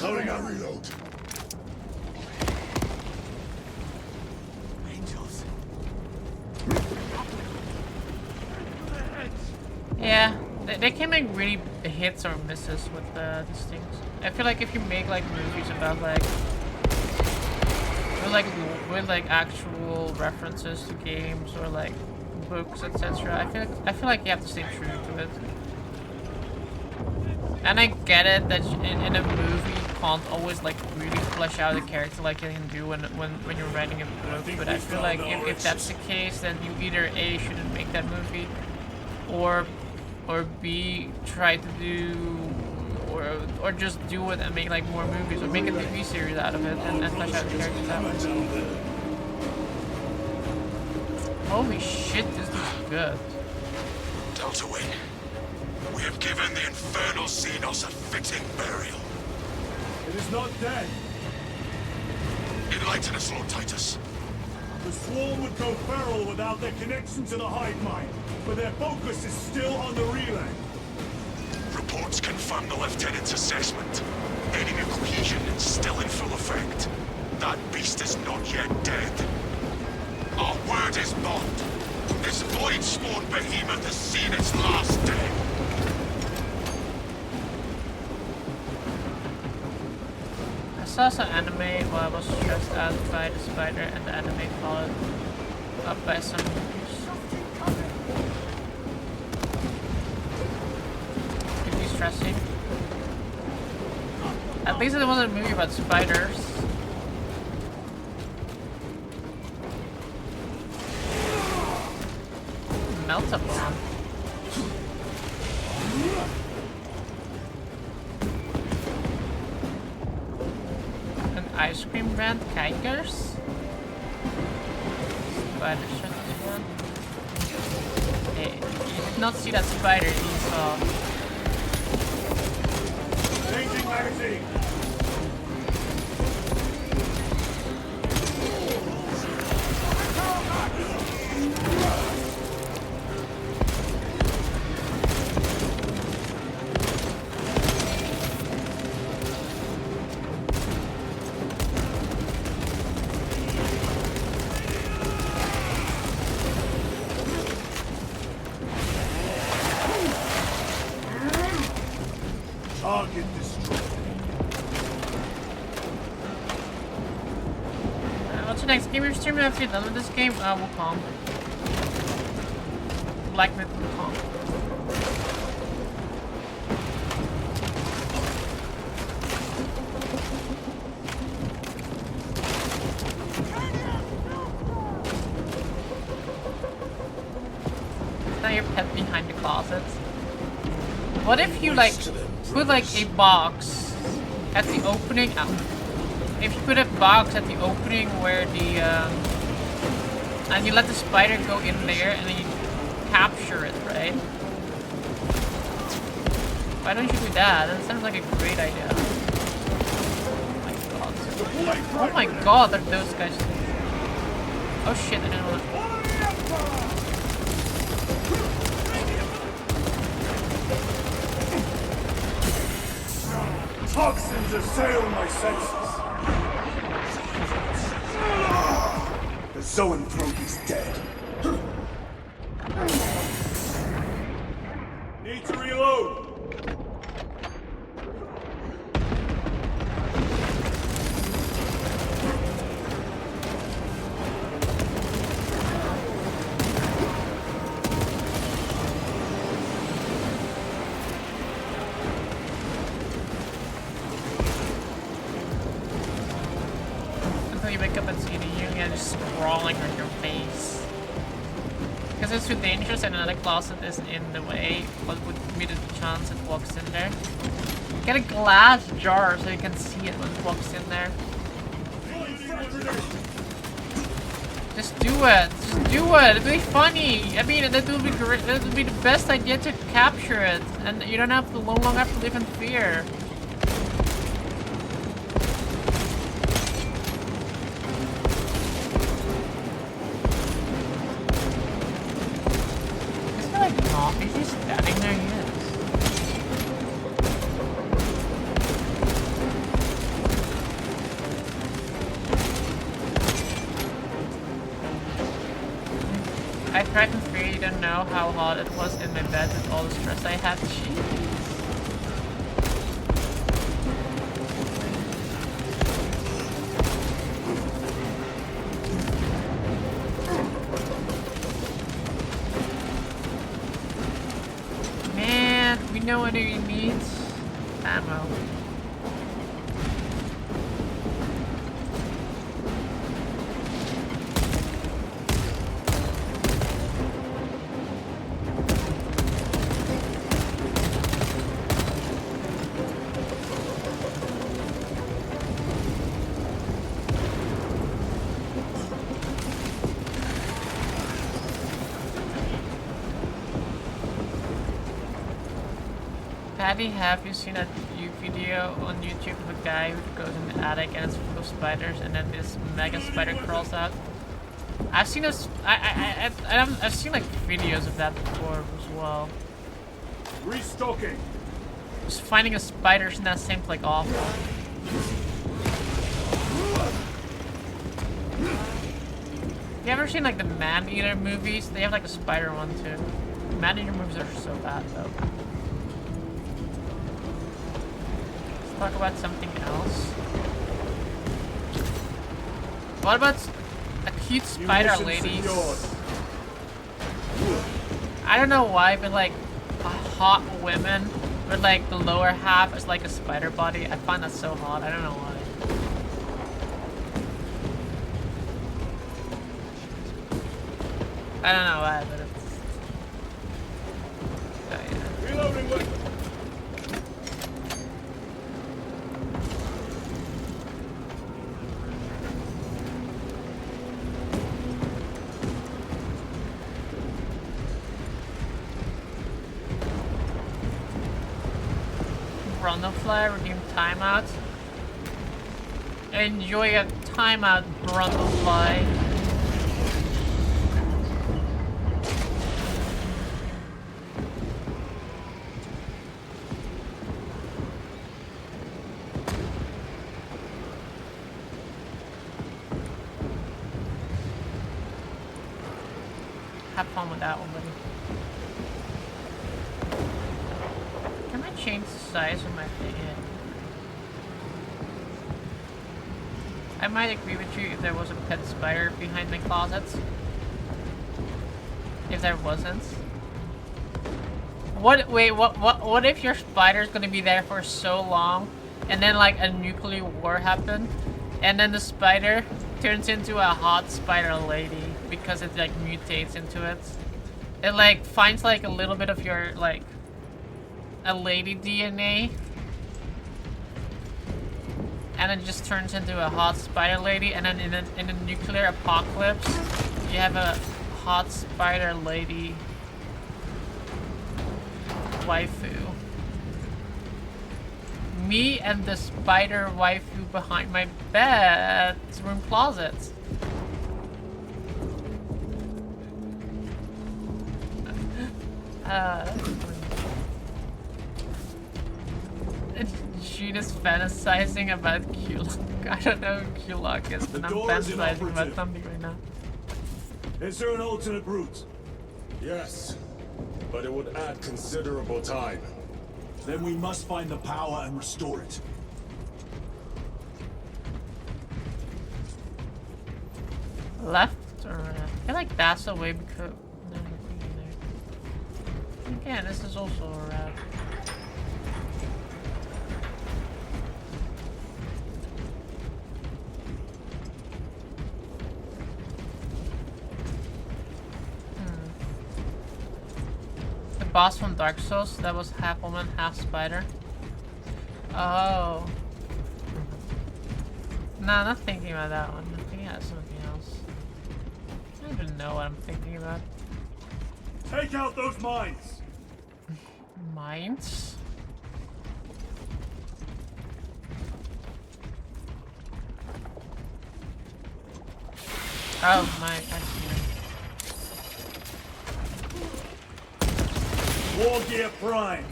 Loading on reload. Yeah, they can make really hits or misses with these things. I feel like if you make like movies about like with like actual references to games or like books, etc., I feel like you have to stay true to it. And I get it that in a movie you can't always like really flesh out a character like you can do when you're writing a book. But I feel like if that's the case, then you either A, shouldn't make that movie, or B, try to do or just do it and make like more movies or make a TV series out of it and flesh out the characters that way. Holy shit, this looks good. Delta Wing. We have given the infernal Xenos a fitting burial. It is not dead. Enlighten us, Lord Titus. The swarm would go feral without their connection to the hive mind, but their focus is still on the relay. Reports confirm the Lieutenant's assessment. Enemy cohesion is still in full effect. That beast is not yet dead. Our word is bond. This void-spawned behemoth has seen its last day. saw some anime while I was stressed out by the spider, and the anime followed up by some movies. Could be stressing. At least it wasn't a movie about spiders. Melt a bomb. An ice cream brand, Kikers? Spider shut down. Hey, you did not see that spider, you saw. Changing magazine. Target destroyed. What's your next game you're streaming after you're done with this game? Wukong. Black Myth Wukong. Now your pet behind the closets. What if you like put like a box at the opening? If you put a box at the opening where the and you let the spider go in there and then you capture it, right? Why don't you do that? That sounds like a great idea. Oh my god, they're those guys. Oh shit, I didn't want to. Toxins assail my senses. The zoanthrope is dead. Need to reload. You wake up and see the union just sprawling on your face. Because it's too dangerous and another closet is in the way, what would be the chance it walks in there? Get a glass jar so you can see it when it walks in there. Just do it! Just do it! It'll be funny! I mean, that would be great. That would be the best idea to capture it. And you don't have to no longer have to live in fear. Is he standing there? He is. I tried in 3, you don't know how hot it was in my bed with all the stress I had. Jeez. We know what he needs. Ammo. Patty, have you seen a video on YouTube of a guy who goes in the attic and it's full of spiders and then this mega spider crawls out? I've seen I've seen like videos of that before as well. Restocking. Just finding a spider's nest seems like awful. You ever seen like the Man-Eater movies? They have like a spider one too. Man-Eater movies are so bad though. Talk about something else. What about a cute spider Mission lady? secured. I don't know why, but like hot women with like the lower half is like a spider body. I find that so hot. I don't know why. I don't know why, but it's. Oh, yeah. Reloading weapon. Brundlefly, redeem timeout. Enjoy a timeout, Brundlefly. Have fun with that one, buddy. Can I change the size of my thing? Yeah. I might agree with you if there was a pet spider behind my closets. If there wasn't. What if your spider's gonna be there for so long and then like a nuclear war happened and then the spider turns into a hot spider lady because it like mutates into it. It like finds like a little bit of your like a lady DNA and then just turns into a hot spider lady, and then in a nuclear apocalypse you have a hot spider lady waifu. Me and the spider waifu behind my bedroom closet. Gina's fantasizing about Kulok. I don't know who Kulok is, but I'm fantasizing about something right now. Is there an alternate route? Yes, but it would add considerable time. Then we must find the power and restore it. Left or right? I feel like that's the way because. No, again, this is also a route. The boss from Dark Souls, that was half woman, half spider. Oh. Nah, not thinking about that one. I'm thinking about something else. I don't even know what I'm thinking about. Take out those mines! Mines? Oh, my, I see. War Gear Prime!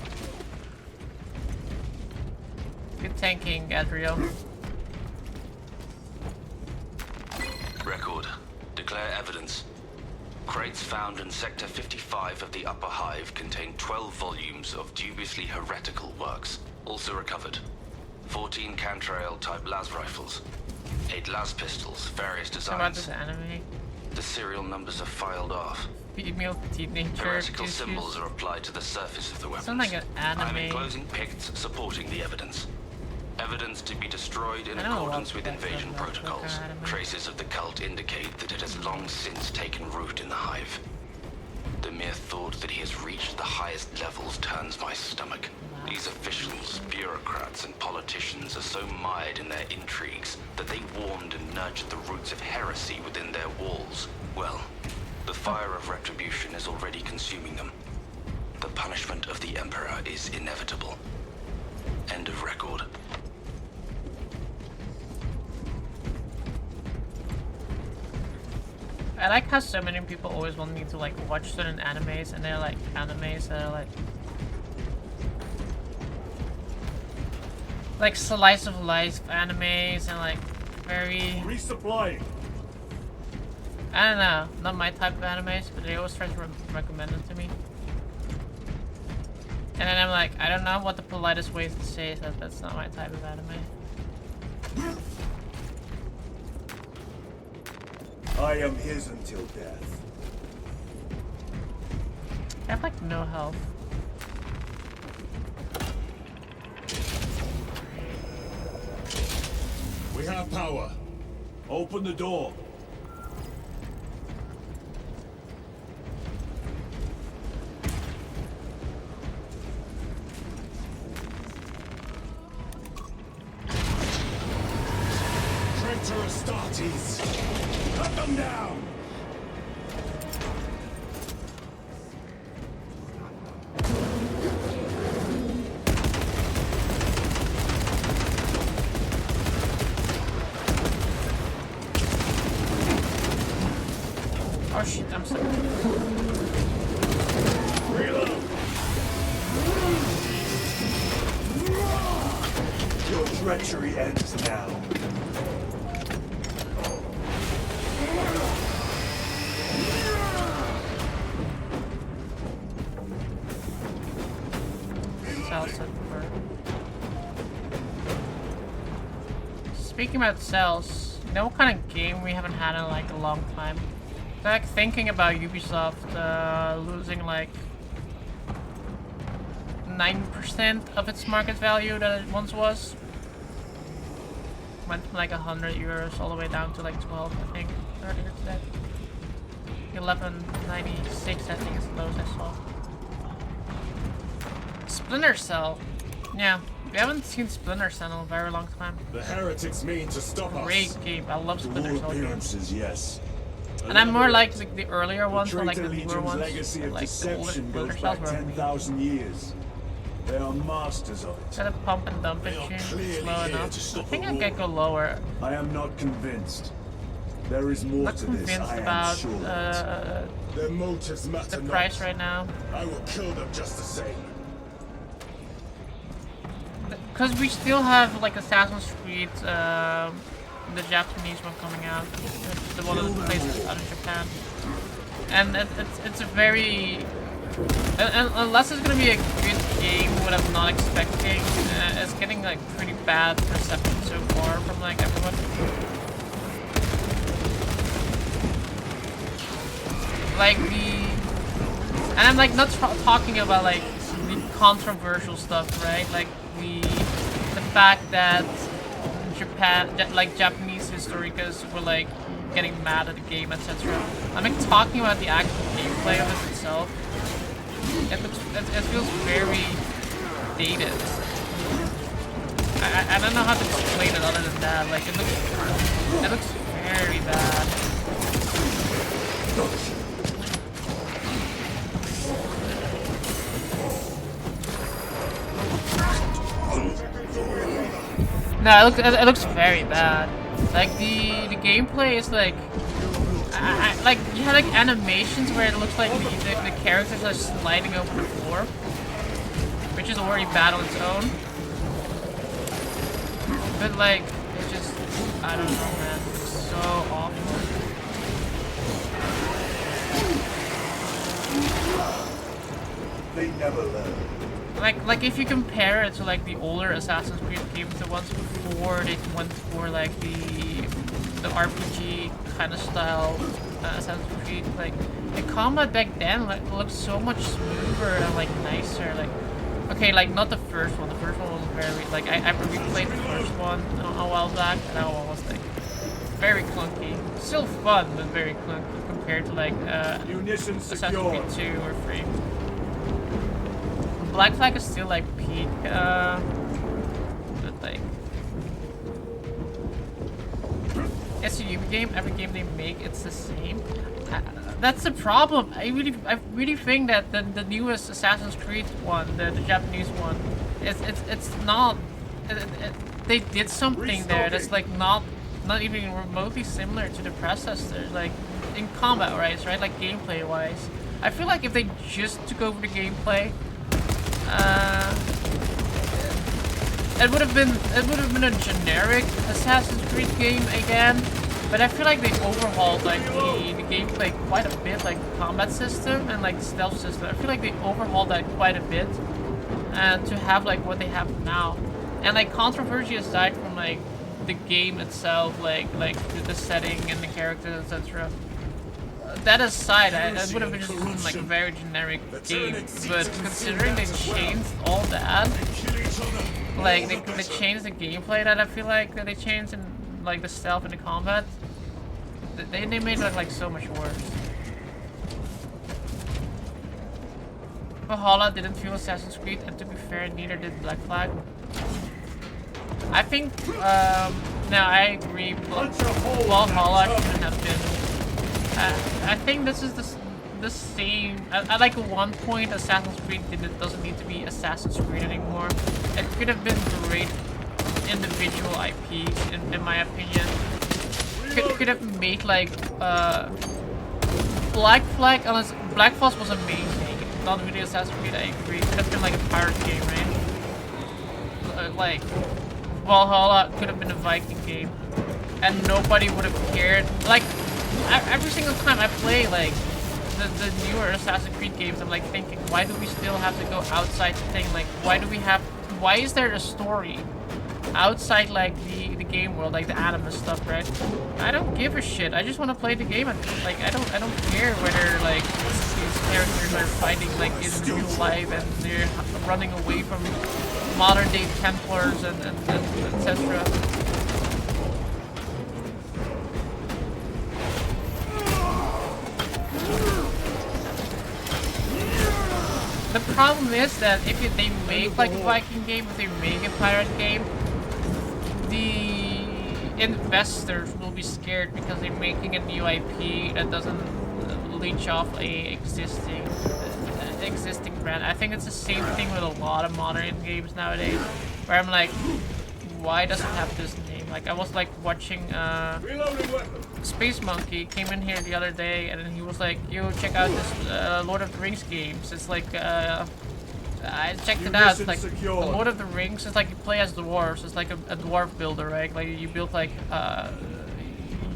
Good tanking, Adriel. Record. Declare evidence. Crates found in Sector 55 of the Upper Hive contain 12 volumes of dubiously heretical works. Also recovered. 14 Cantrail-type las rifles. 8 las pistols, various How about designs. this anime? The serial numbers are filed off. Female teenager Heretical issues. symbols are applied to the surface of the weapons. Sound like an I'm anime. enclosing picts supporting the evidence. Evidence to be destroyed in I don't know accordance what with that invasion looks like protocols. an anime. Traces of the cult indicate that it has long since taken root in the Hive. The mere thought that he has reached the highest levels turns my stomach. These officials, bureaucrats, and politicians are so mired in their intrigues that they warmed and nurtured the roots of heresy within their walls. Well, the fire of retribution is already consuming them. The punishment of the Emperor is inevitable. End of record. I like how so many people always want me to like watch certain animes, and they're like animes that are like slice of life animes and like very, Resupplying! I don't know, not my type of animes, but they always try to recommend them to me. And then I'm like, I don't know what the politest way to say is that that's not my type of anime. I am his until death. I have like no health. We have power. Open the door. Traitor Astartes! Cut them down! Oh shit, I'm stuck. Reload! Your treachery ends now. Speaking about cells, you know what kind of game we haven't had in like a long time? Like thinking about Ubisoft losing like 9% of its market value that it once was. Went from like €100 all the way down to like 12, I think, earlier today. 11.96, I think is the lowest I saw. Splinter Cell. Yeah, we haven't seen Splinter Cell in a very long time. The heretics mean to stop us. Great game. I love To Splinter all Cell games. appearances, yes. And I'm more like the earlier ones, or like Traitor the newer Legion's ones. legacy of Like the older deception Splinter goes Cells back were 10,000 years. They are masters of it. Got a pump and dump it They are tune. clearly Slow here enough. to stop I think the I war. can go lower. I am not convinced. There is more Not to this, convinced I am about sure of it. Their motives the matter not. price right now. I will kill them just the same. Because we still have like Assassin's Creed, the Japanese one coming out. The one that plays out of Japan. And it's a very... unless it's gonna be a good game, what I'm not expecting, it's getting like pretty bad reception so far from like everyone. Like and I'm like not talking about like the controversial stuff, right? Like the fact that like Japanese historians were like getting mad at the game, etc. I'm like talking about the actual gameplay of it itself. It feels very dated. I don't know how to explain it other than that. Like it looks very bad. No, it looks very bad. Like the gameplay is like, like you have like animations where it looks like the characters are sliding over the floor, which is already bad on its own. But like, it's just, I don't know, man. It's so awful. They never learn. Like if you compare it to like the older Assassin's Creed games, the ones before they went for like the RPG kind of style Assassin's Creed, like the combat back then like looked so much smoother and like nicer. Like okay, like not the first one. The first one was very like I replayed the first one a while back, and that one was like very clunky. Still fun, but very clunky compared to like Munitions Assassin's secure. Creed 2 or 3. Black Flag is still like peak, but like it's a Ubi game. Every game they make, it's the same. That's the problem. I really think that the newest Assassin's Creed one, the Japanese one, it's not. They did something there that's like not even remotely similar to the predecessor. Like in combat, right? Like gameplay wise, I feel like if they just took over the gameplay. It would have been a generic Assassin's Creed game again, but I feel like they overhauled like the gameplay quite a bit, like the combat system and like the stealth system. I feel like they overhauled that quite a bit, to have like what they have now. And like controversy aside from like the game itself, like the setting and the characters, etc. That aside, I would have just been like a very generic game, but considering they changed all that, like they changed the gameplay that I feel like that they changed in like the stealth and the combat, they made it like so much worse. Valhalla didn't feel Assassin's Creed, and to be fair, neither did Black Flag. I think, no, I agree, Valhalla shouldn't have been. I think this is the same. At like one point, Assassin's Creed doesn't need to be Assassin's Creed anymore. It could have been great individual IPs, in my opinion. Could have made like Black Flag, unless Black Flag was amazing. Not really Assassin's Creed, I agree. It could have been like a pirate game, right? Like Valhalla could have been a Viking game, and nobody would have cared. Like every single time I play like the newer Assassin's Creed games, I'm like thinking, why do we still have to go outside the thing? Like, why is there a story outside like the game world, like the Animus stuff, right? I don't give a shit. I just want to play the game, and like I don't care whether like these characters are fighting like in real life and they're running away from modern day Templars and etc. The problem is that if they make like a Viking game, if they make a pirate game, the investors will be scared because they're making a new IP that doesn't leech off a existing brand. I think it's the same thing with a lot of modern games nowadays, where I'm like, why does it have this name? Like I was like watching Space Monkey came in here the other day, and then he was like, yo, check out this Lord of the Rings games. It's like I checked it out. It's like Lord of the Rings. It's like you play as dwarves. It's like a dwarf builder, right? Like you build like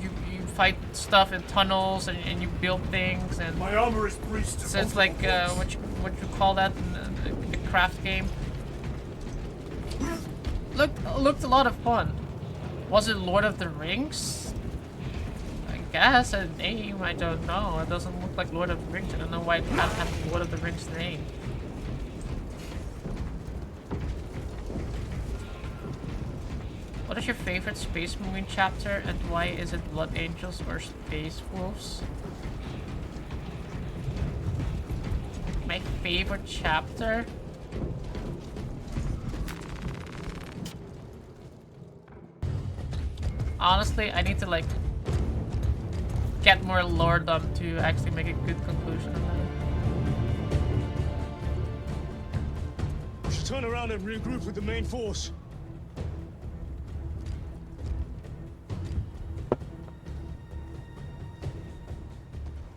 you fight stuff in tunnels and you build things. And my armor is breached. So it's like what you call that in the craft game. Looked a lot of fun. Was it Lord of the Rings? I guess a name. I don't know. It doesn't look like Lord of the Rings. I don't know why it can't have Lord of the Rings name. What is your favorite Space Marine chapter, and why is it Blood Angels or Space Wolves? My favorite chapter? Honestly, I need to like get more loredom to actually make a good conclusion on that. We should turn around and regroup with the main force.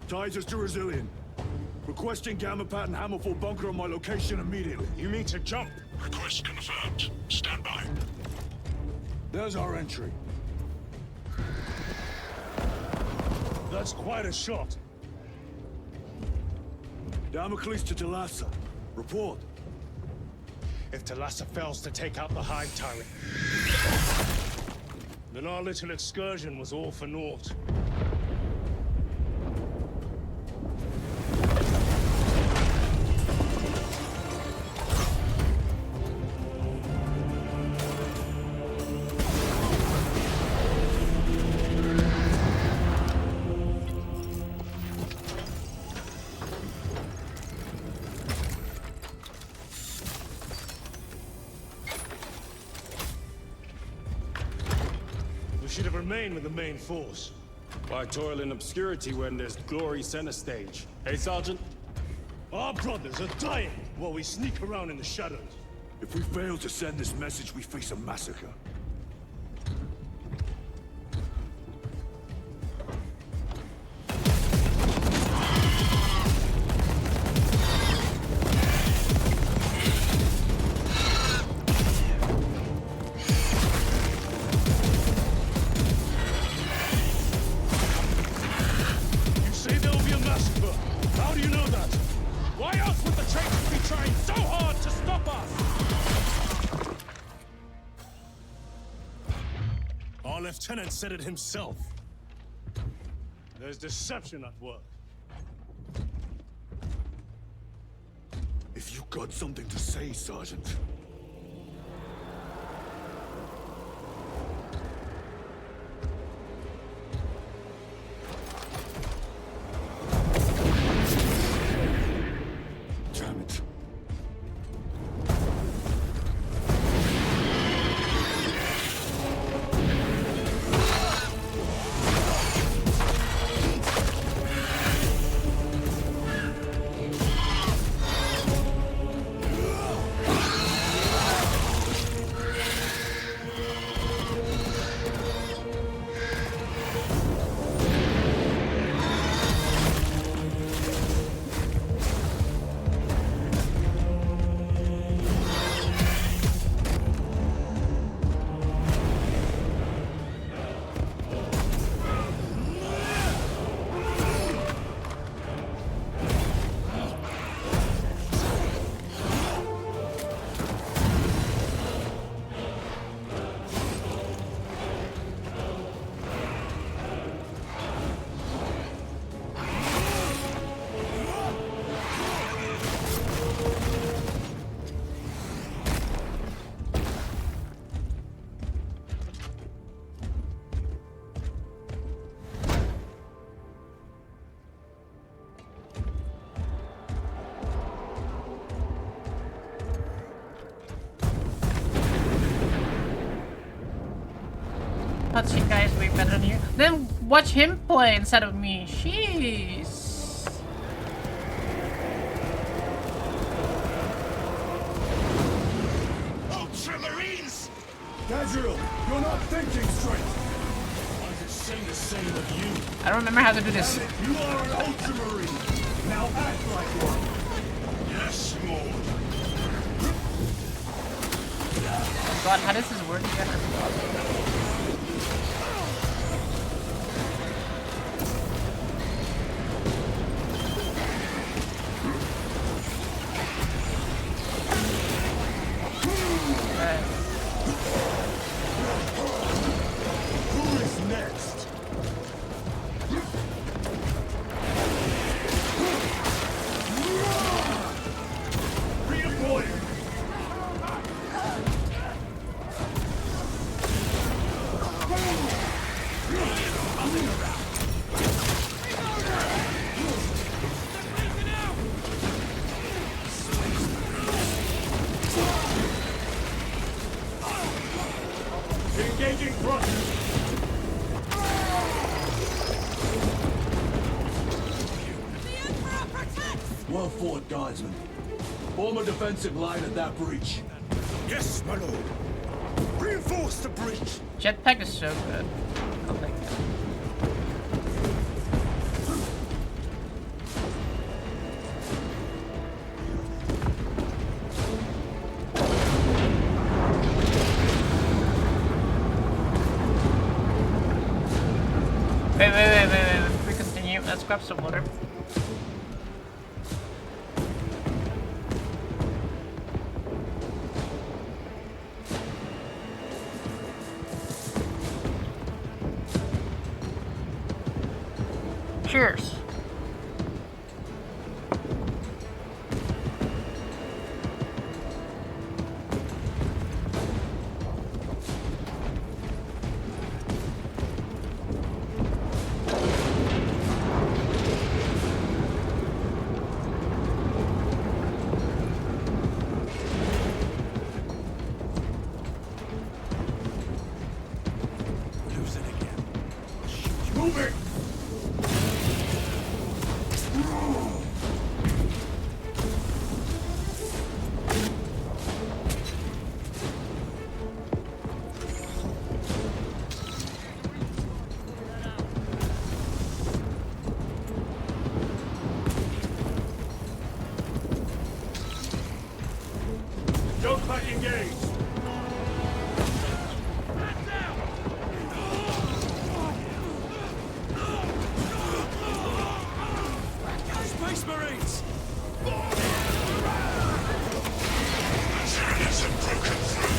Titus to Resilient. Requesting Gamma Pat and Hammerfall bunker on my location immediately. You mean to jump? Request confirmed. Stand by. There's our entry. That's quite a shot. Damocles to Talassa. Report. If Talassa fails to take out the Hive Tyrant, then our little excursion was all for naught. Remain with the main force. Why toil in obscurity when there's glory center stage? Hey, Sergeant? Our brothers are dying while we sneak around in the shadows. If we fail to send this message, we face a massacre. Our lieutenant said it himself. There's deception at work. If you got something to say, Sergeant. Damn it. Thought you guys way better than you. Then watch him play instead of me. Jeez. Ultramarines! Gabriel, you're not thinking straight. I could say the same of you. I don't remember how to do this. You are an ultramarine. Now act like one. Yes, Lord. God, how does this work again? Who is next? Redeploy. Engaging thrusters. Well fought, guardsmen. Form a defensive line at that breach. Yes, my lord. Reinforce the breach. Jetpack is so good. I'll take that. Wait. Before we continue, let's grab some water. Cheers. Lose it again. Move it! Jump back engaged! Space Marines! Tyranids have broken through.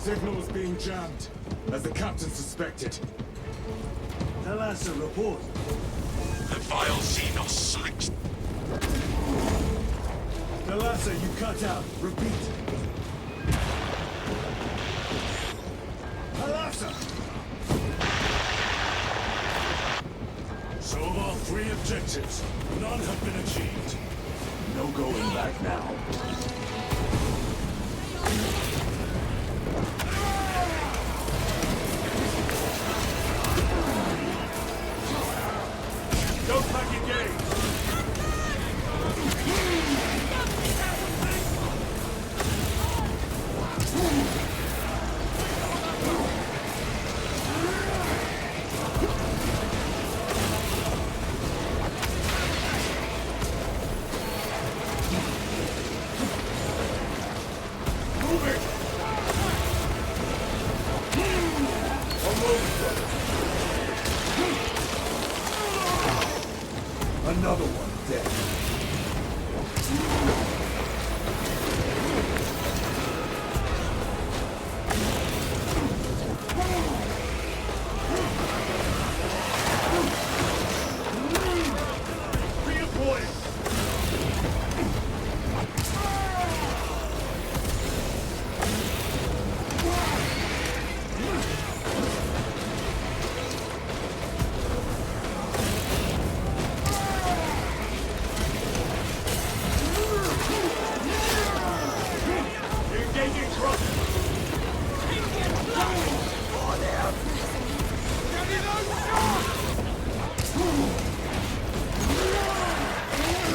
Signal's being jammed, as the captain suspected. Thalassa, report. The vile Xenos slicks. Thalassa, you cut out. Repeat. Thalassa! So of our 3 objectives, none have been achieved. No going back now. Go back engage! Another one dead.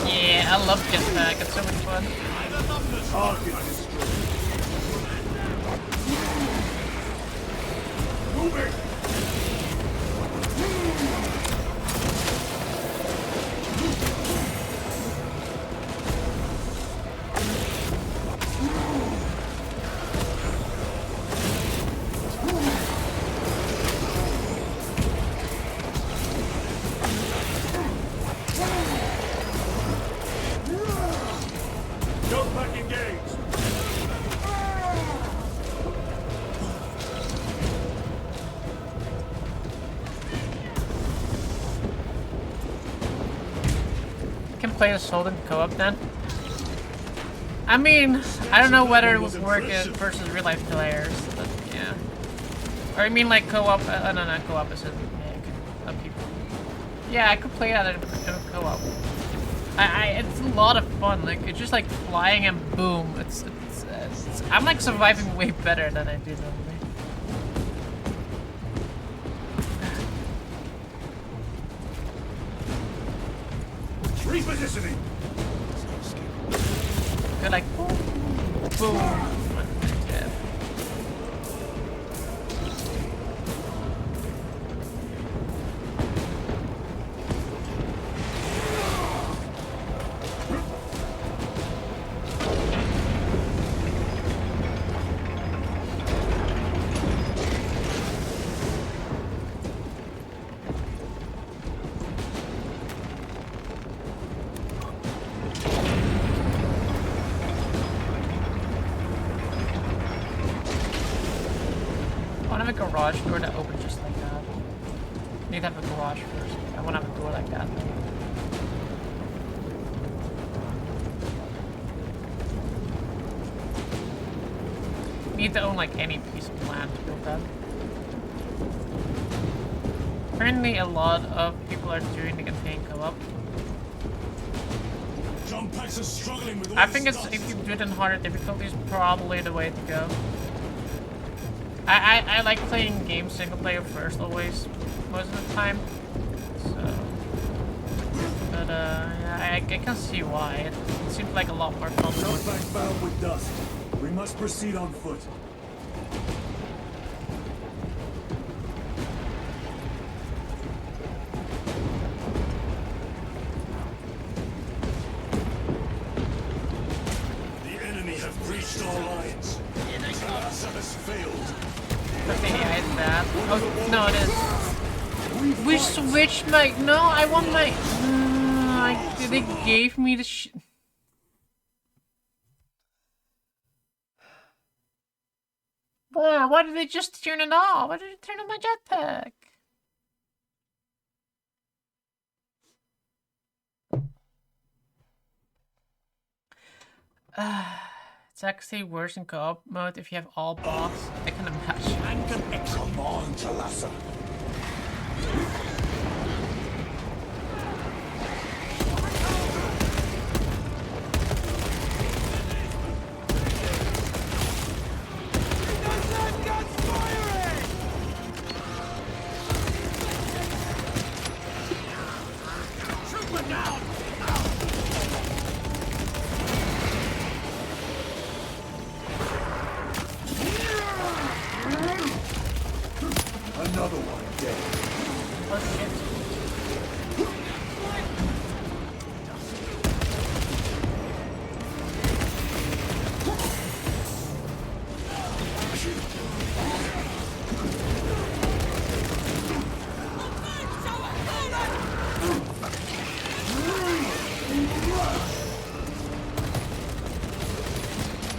Yeah, I love Jetpack, it's so much fun. Target destroyed. Moving! Play Assault in co-op then? I mean, I don't know whether it would work versus real life players, but yeah. Or I mean like co-op, no, not co-op is a of people. Yeah, I could play that in co-op. It's a lot of fun, like, it's just like flying and boom, I'm like surviving way better than I do normally. Repositioning! They're like, boom, boom. Yeah. Garage door to open just like that. Need to have a garage first. I want to have a door like that. Need to own like any piece of land to build that. Apparently a lot of people are doing the campaign co-op. I think it's, if you do it in harder difficulties, probably the way to go. I like playing games single player first always, most of the time. So, but yeah, I can see why. It seems like a lot more fun. Shotback found with dust. We must proceed on foot. The enemy have breached our lines. Thalassa has failed. Is that? Oh, no, it is. We switched my... No, I want my... they gave me the sh... Oh, why did they just turn it off? Why did it turn on my jetpack? It's actually worse in co-op mode if you have all bots. I can imagine. Come on, Talassa. Another one dead. Oh shit.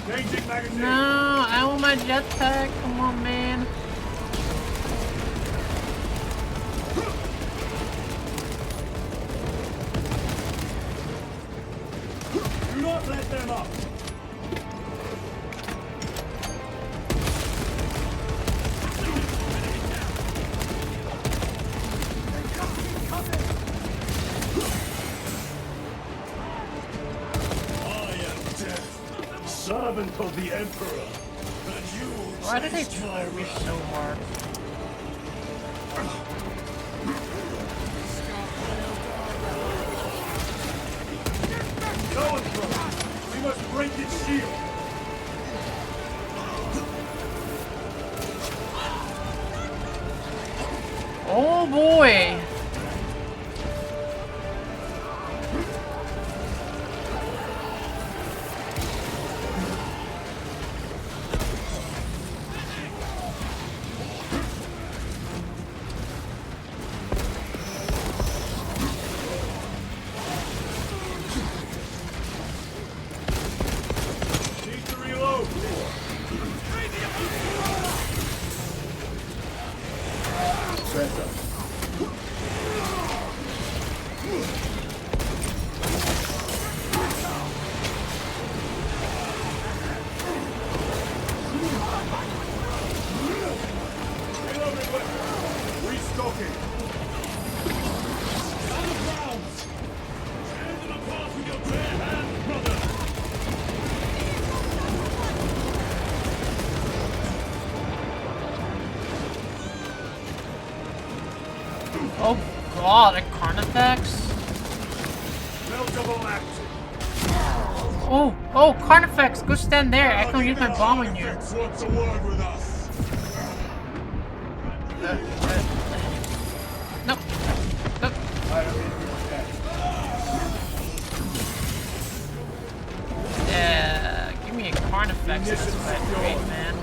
Changing magazine. No, I want my jetpack. Come on, man. Do not let them up. I am death, servant of the Emperor. And you will Why did they taste my try me wrath. so hard? Go and throw. We must break its shield. Oh boy! Need to reload. Better. Reloading weapon. Restocking. Other rounds. Tear them apart with your bare hands, brother. Oh god, a Carnifex? Meltable active. Oh, Carnifex, go stand there. I can use my bomb on you. Carnifex wants a word with us. No. No. I am in your debt. Yeah, give me a Carnifex. That's quite great, man.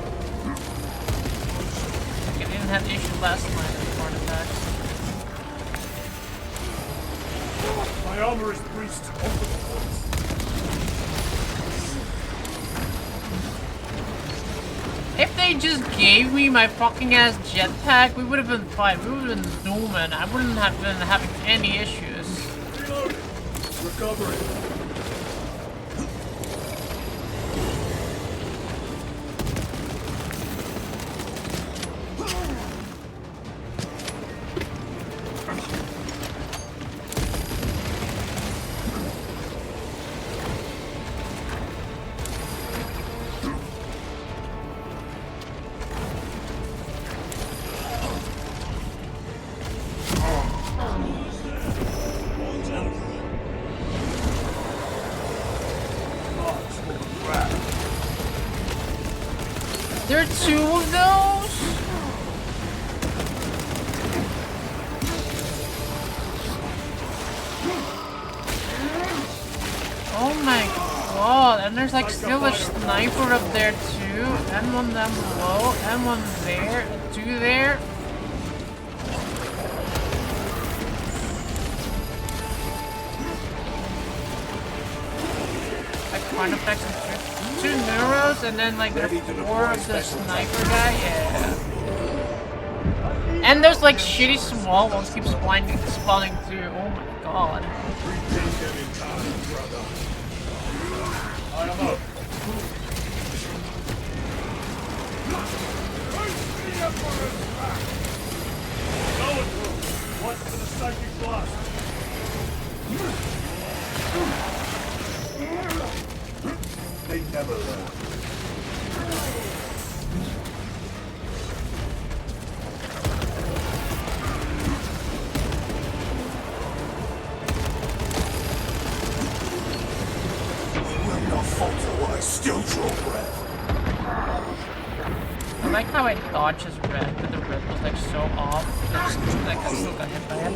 I didn't have issues last time with Carnifex. My armor is breached. Open the doors. If they just gave me my fucking ass jetpack, we would have been fine. We would have been zooming. I wouldn't have been having any issues. Reloading. Recovering. There are two of those? Oh my god, and there's like still a sniper up there too, and one down below, and one there, two there. Like Carnifex and two 2 neuros and then like the 4 of the sniper guy. Yeah. And there's like shitty small ones keep spawning too. Oh my god. What's for the psychic blast? They never learn. Will not falter while I still draw breath. I like how I dodged his red, but the red was like so off. Like I still got hit by it.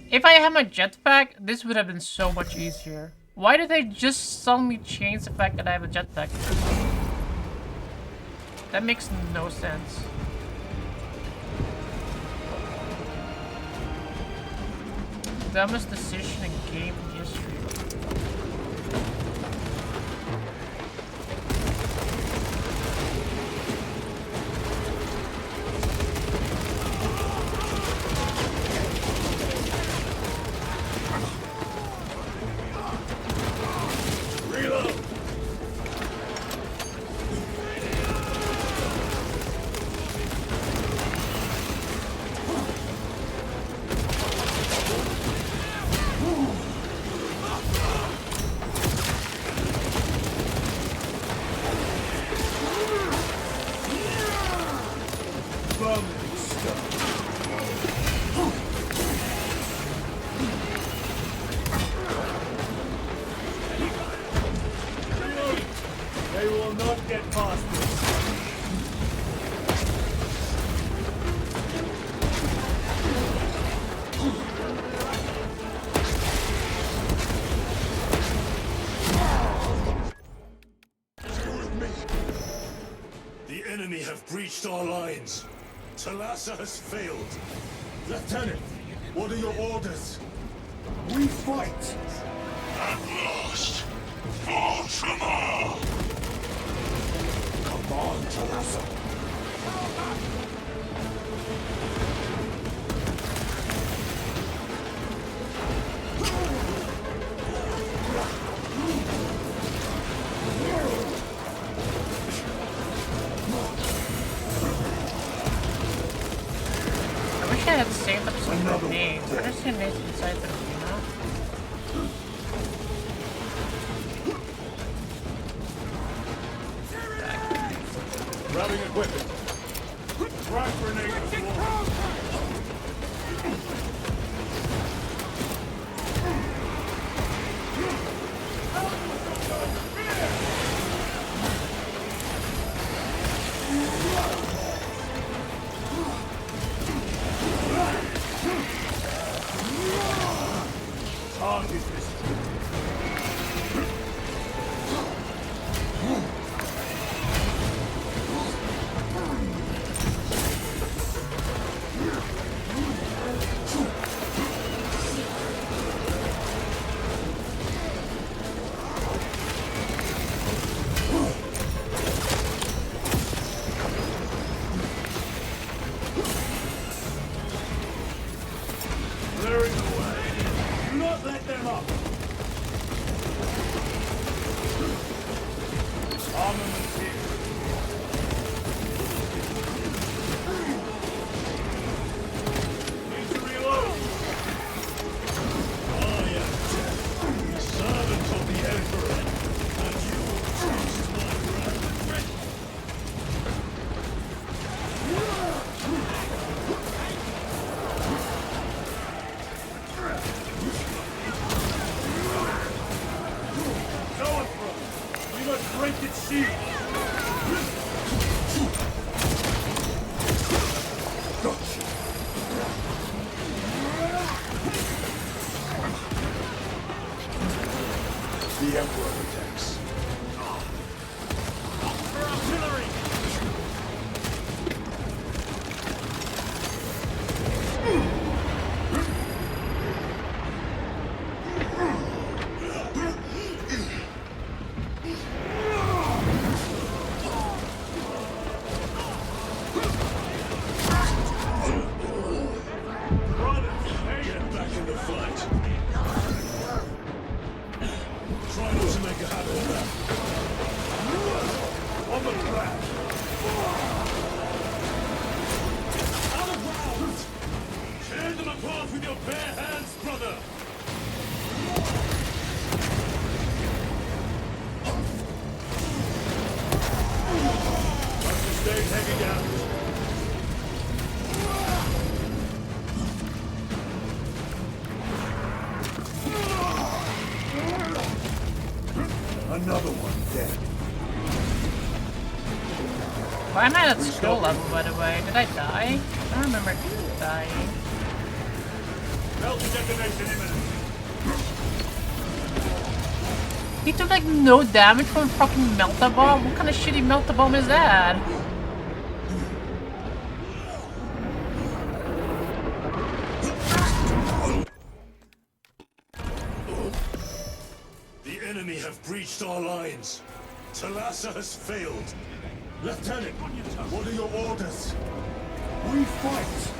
If I had my jetpack, this would have been so much easier. Why did they just suddenly change the fact that I have a jetpack? That makes no sense. Dumbest decision in game history. They will not get past this. The enemy have breached our lines. Talassa has failed. Lieutenant, what are your orders? We fight! At last, Warhammer! Come on, Talassa. I wish I had saved up some grenades. What is grenades inside the arena? Grabbing equipment. Frag grenade at the wall. Target this. Clearing the way. Do not let them up. Armaments here. Need to reload. I am death, servant of the Emperor, and you trust my wrath. We must break its shield. The Emperor protects. For artillery! fight. Try not to make a habit of that. On the ground. On the ground! Tear them apart with your bare hands, brother! Must sustain heavy damage. Another one dead. Why am I at skill level, by the way? Did I die? I don't remember dying. Melting detonation imminent. He took like no damage from a fucking melt-a-bomb? What kind of shitty melt-a-bomb is that? The enemy have breached our lines. Talassa has failed. Lieutenant, what are your orders? We fight!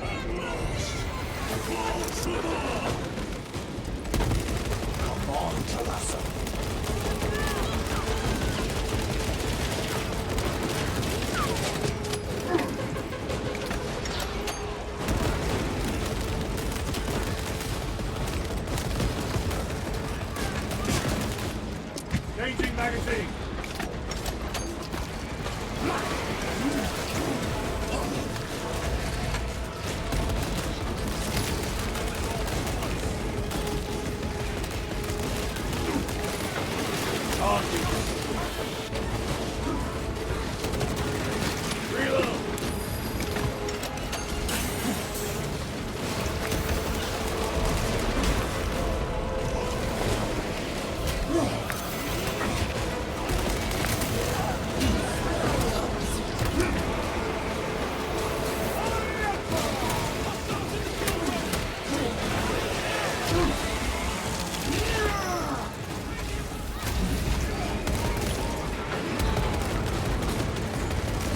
At last. Come on, Talassa. Changing magazine. Reload.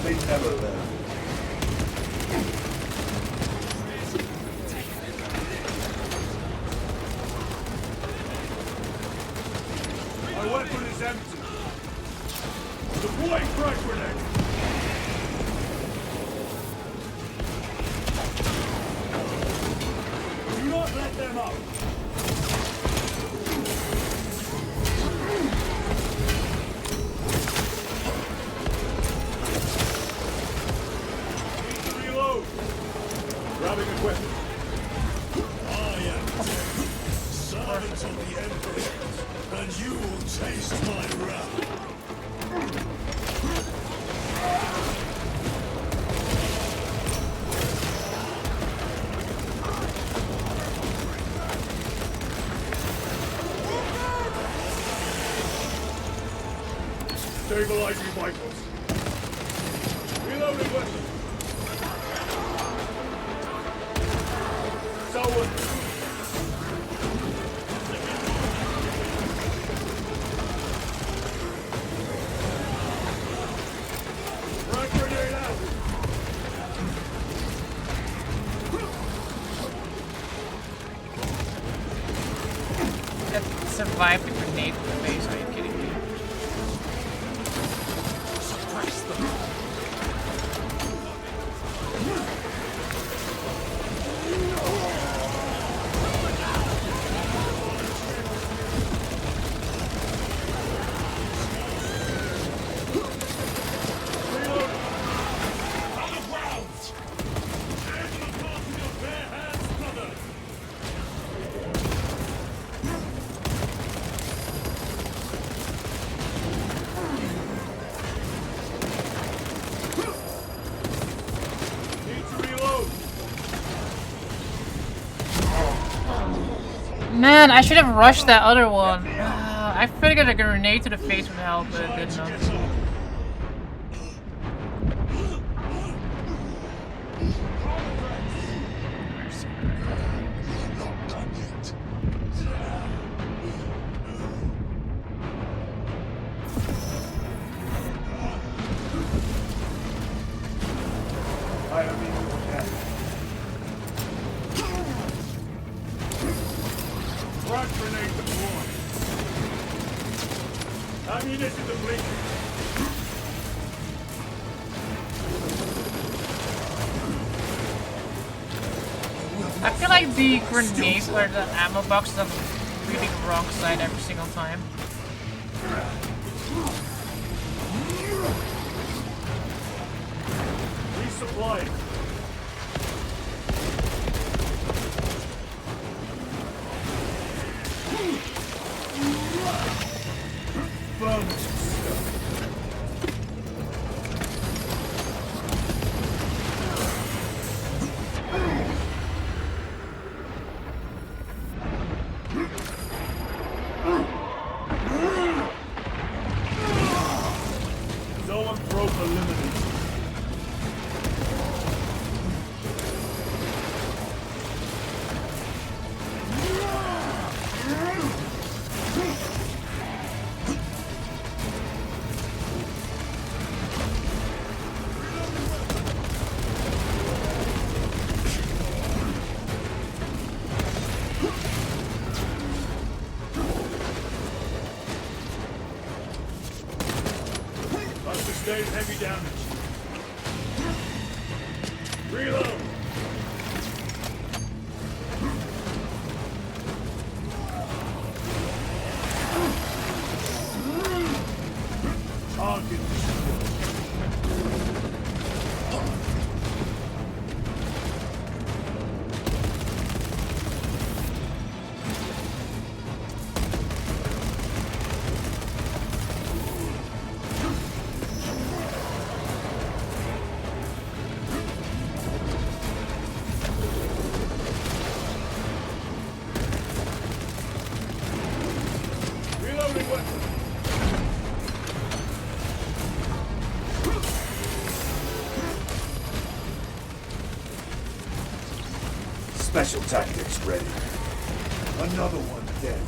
They never left. My weapon is empty. Deploy frag grenade. Do not let them up. Need to reload. Grabbing equipment. I am dead. Servant of the Emperor, and you will taste my wrath. Stabilizing vitals. Reloading weapon. Someone. Frag grenade out. That survived the grenade in the face, are you kidding me? Suppress them. Reload. On the ground. Tear them apart with your bare hands, brother. Need to reload. Man, I should have rushed that other one. I figured a grenade to the face would help, but it did not. Get up. Not done yet. I am in your death. Frag grenade deployed. Ammunition depleted. I feel like the grenades or the ammo box is on the really wrong side every single time. Resupplying. Zoanthrope eliminated. Sustained heavy damage. Reload. Target destroyed. Reloading weapon. Special tactics ready. Another one dead.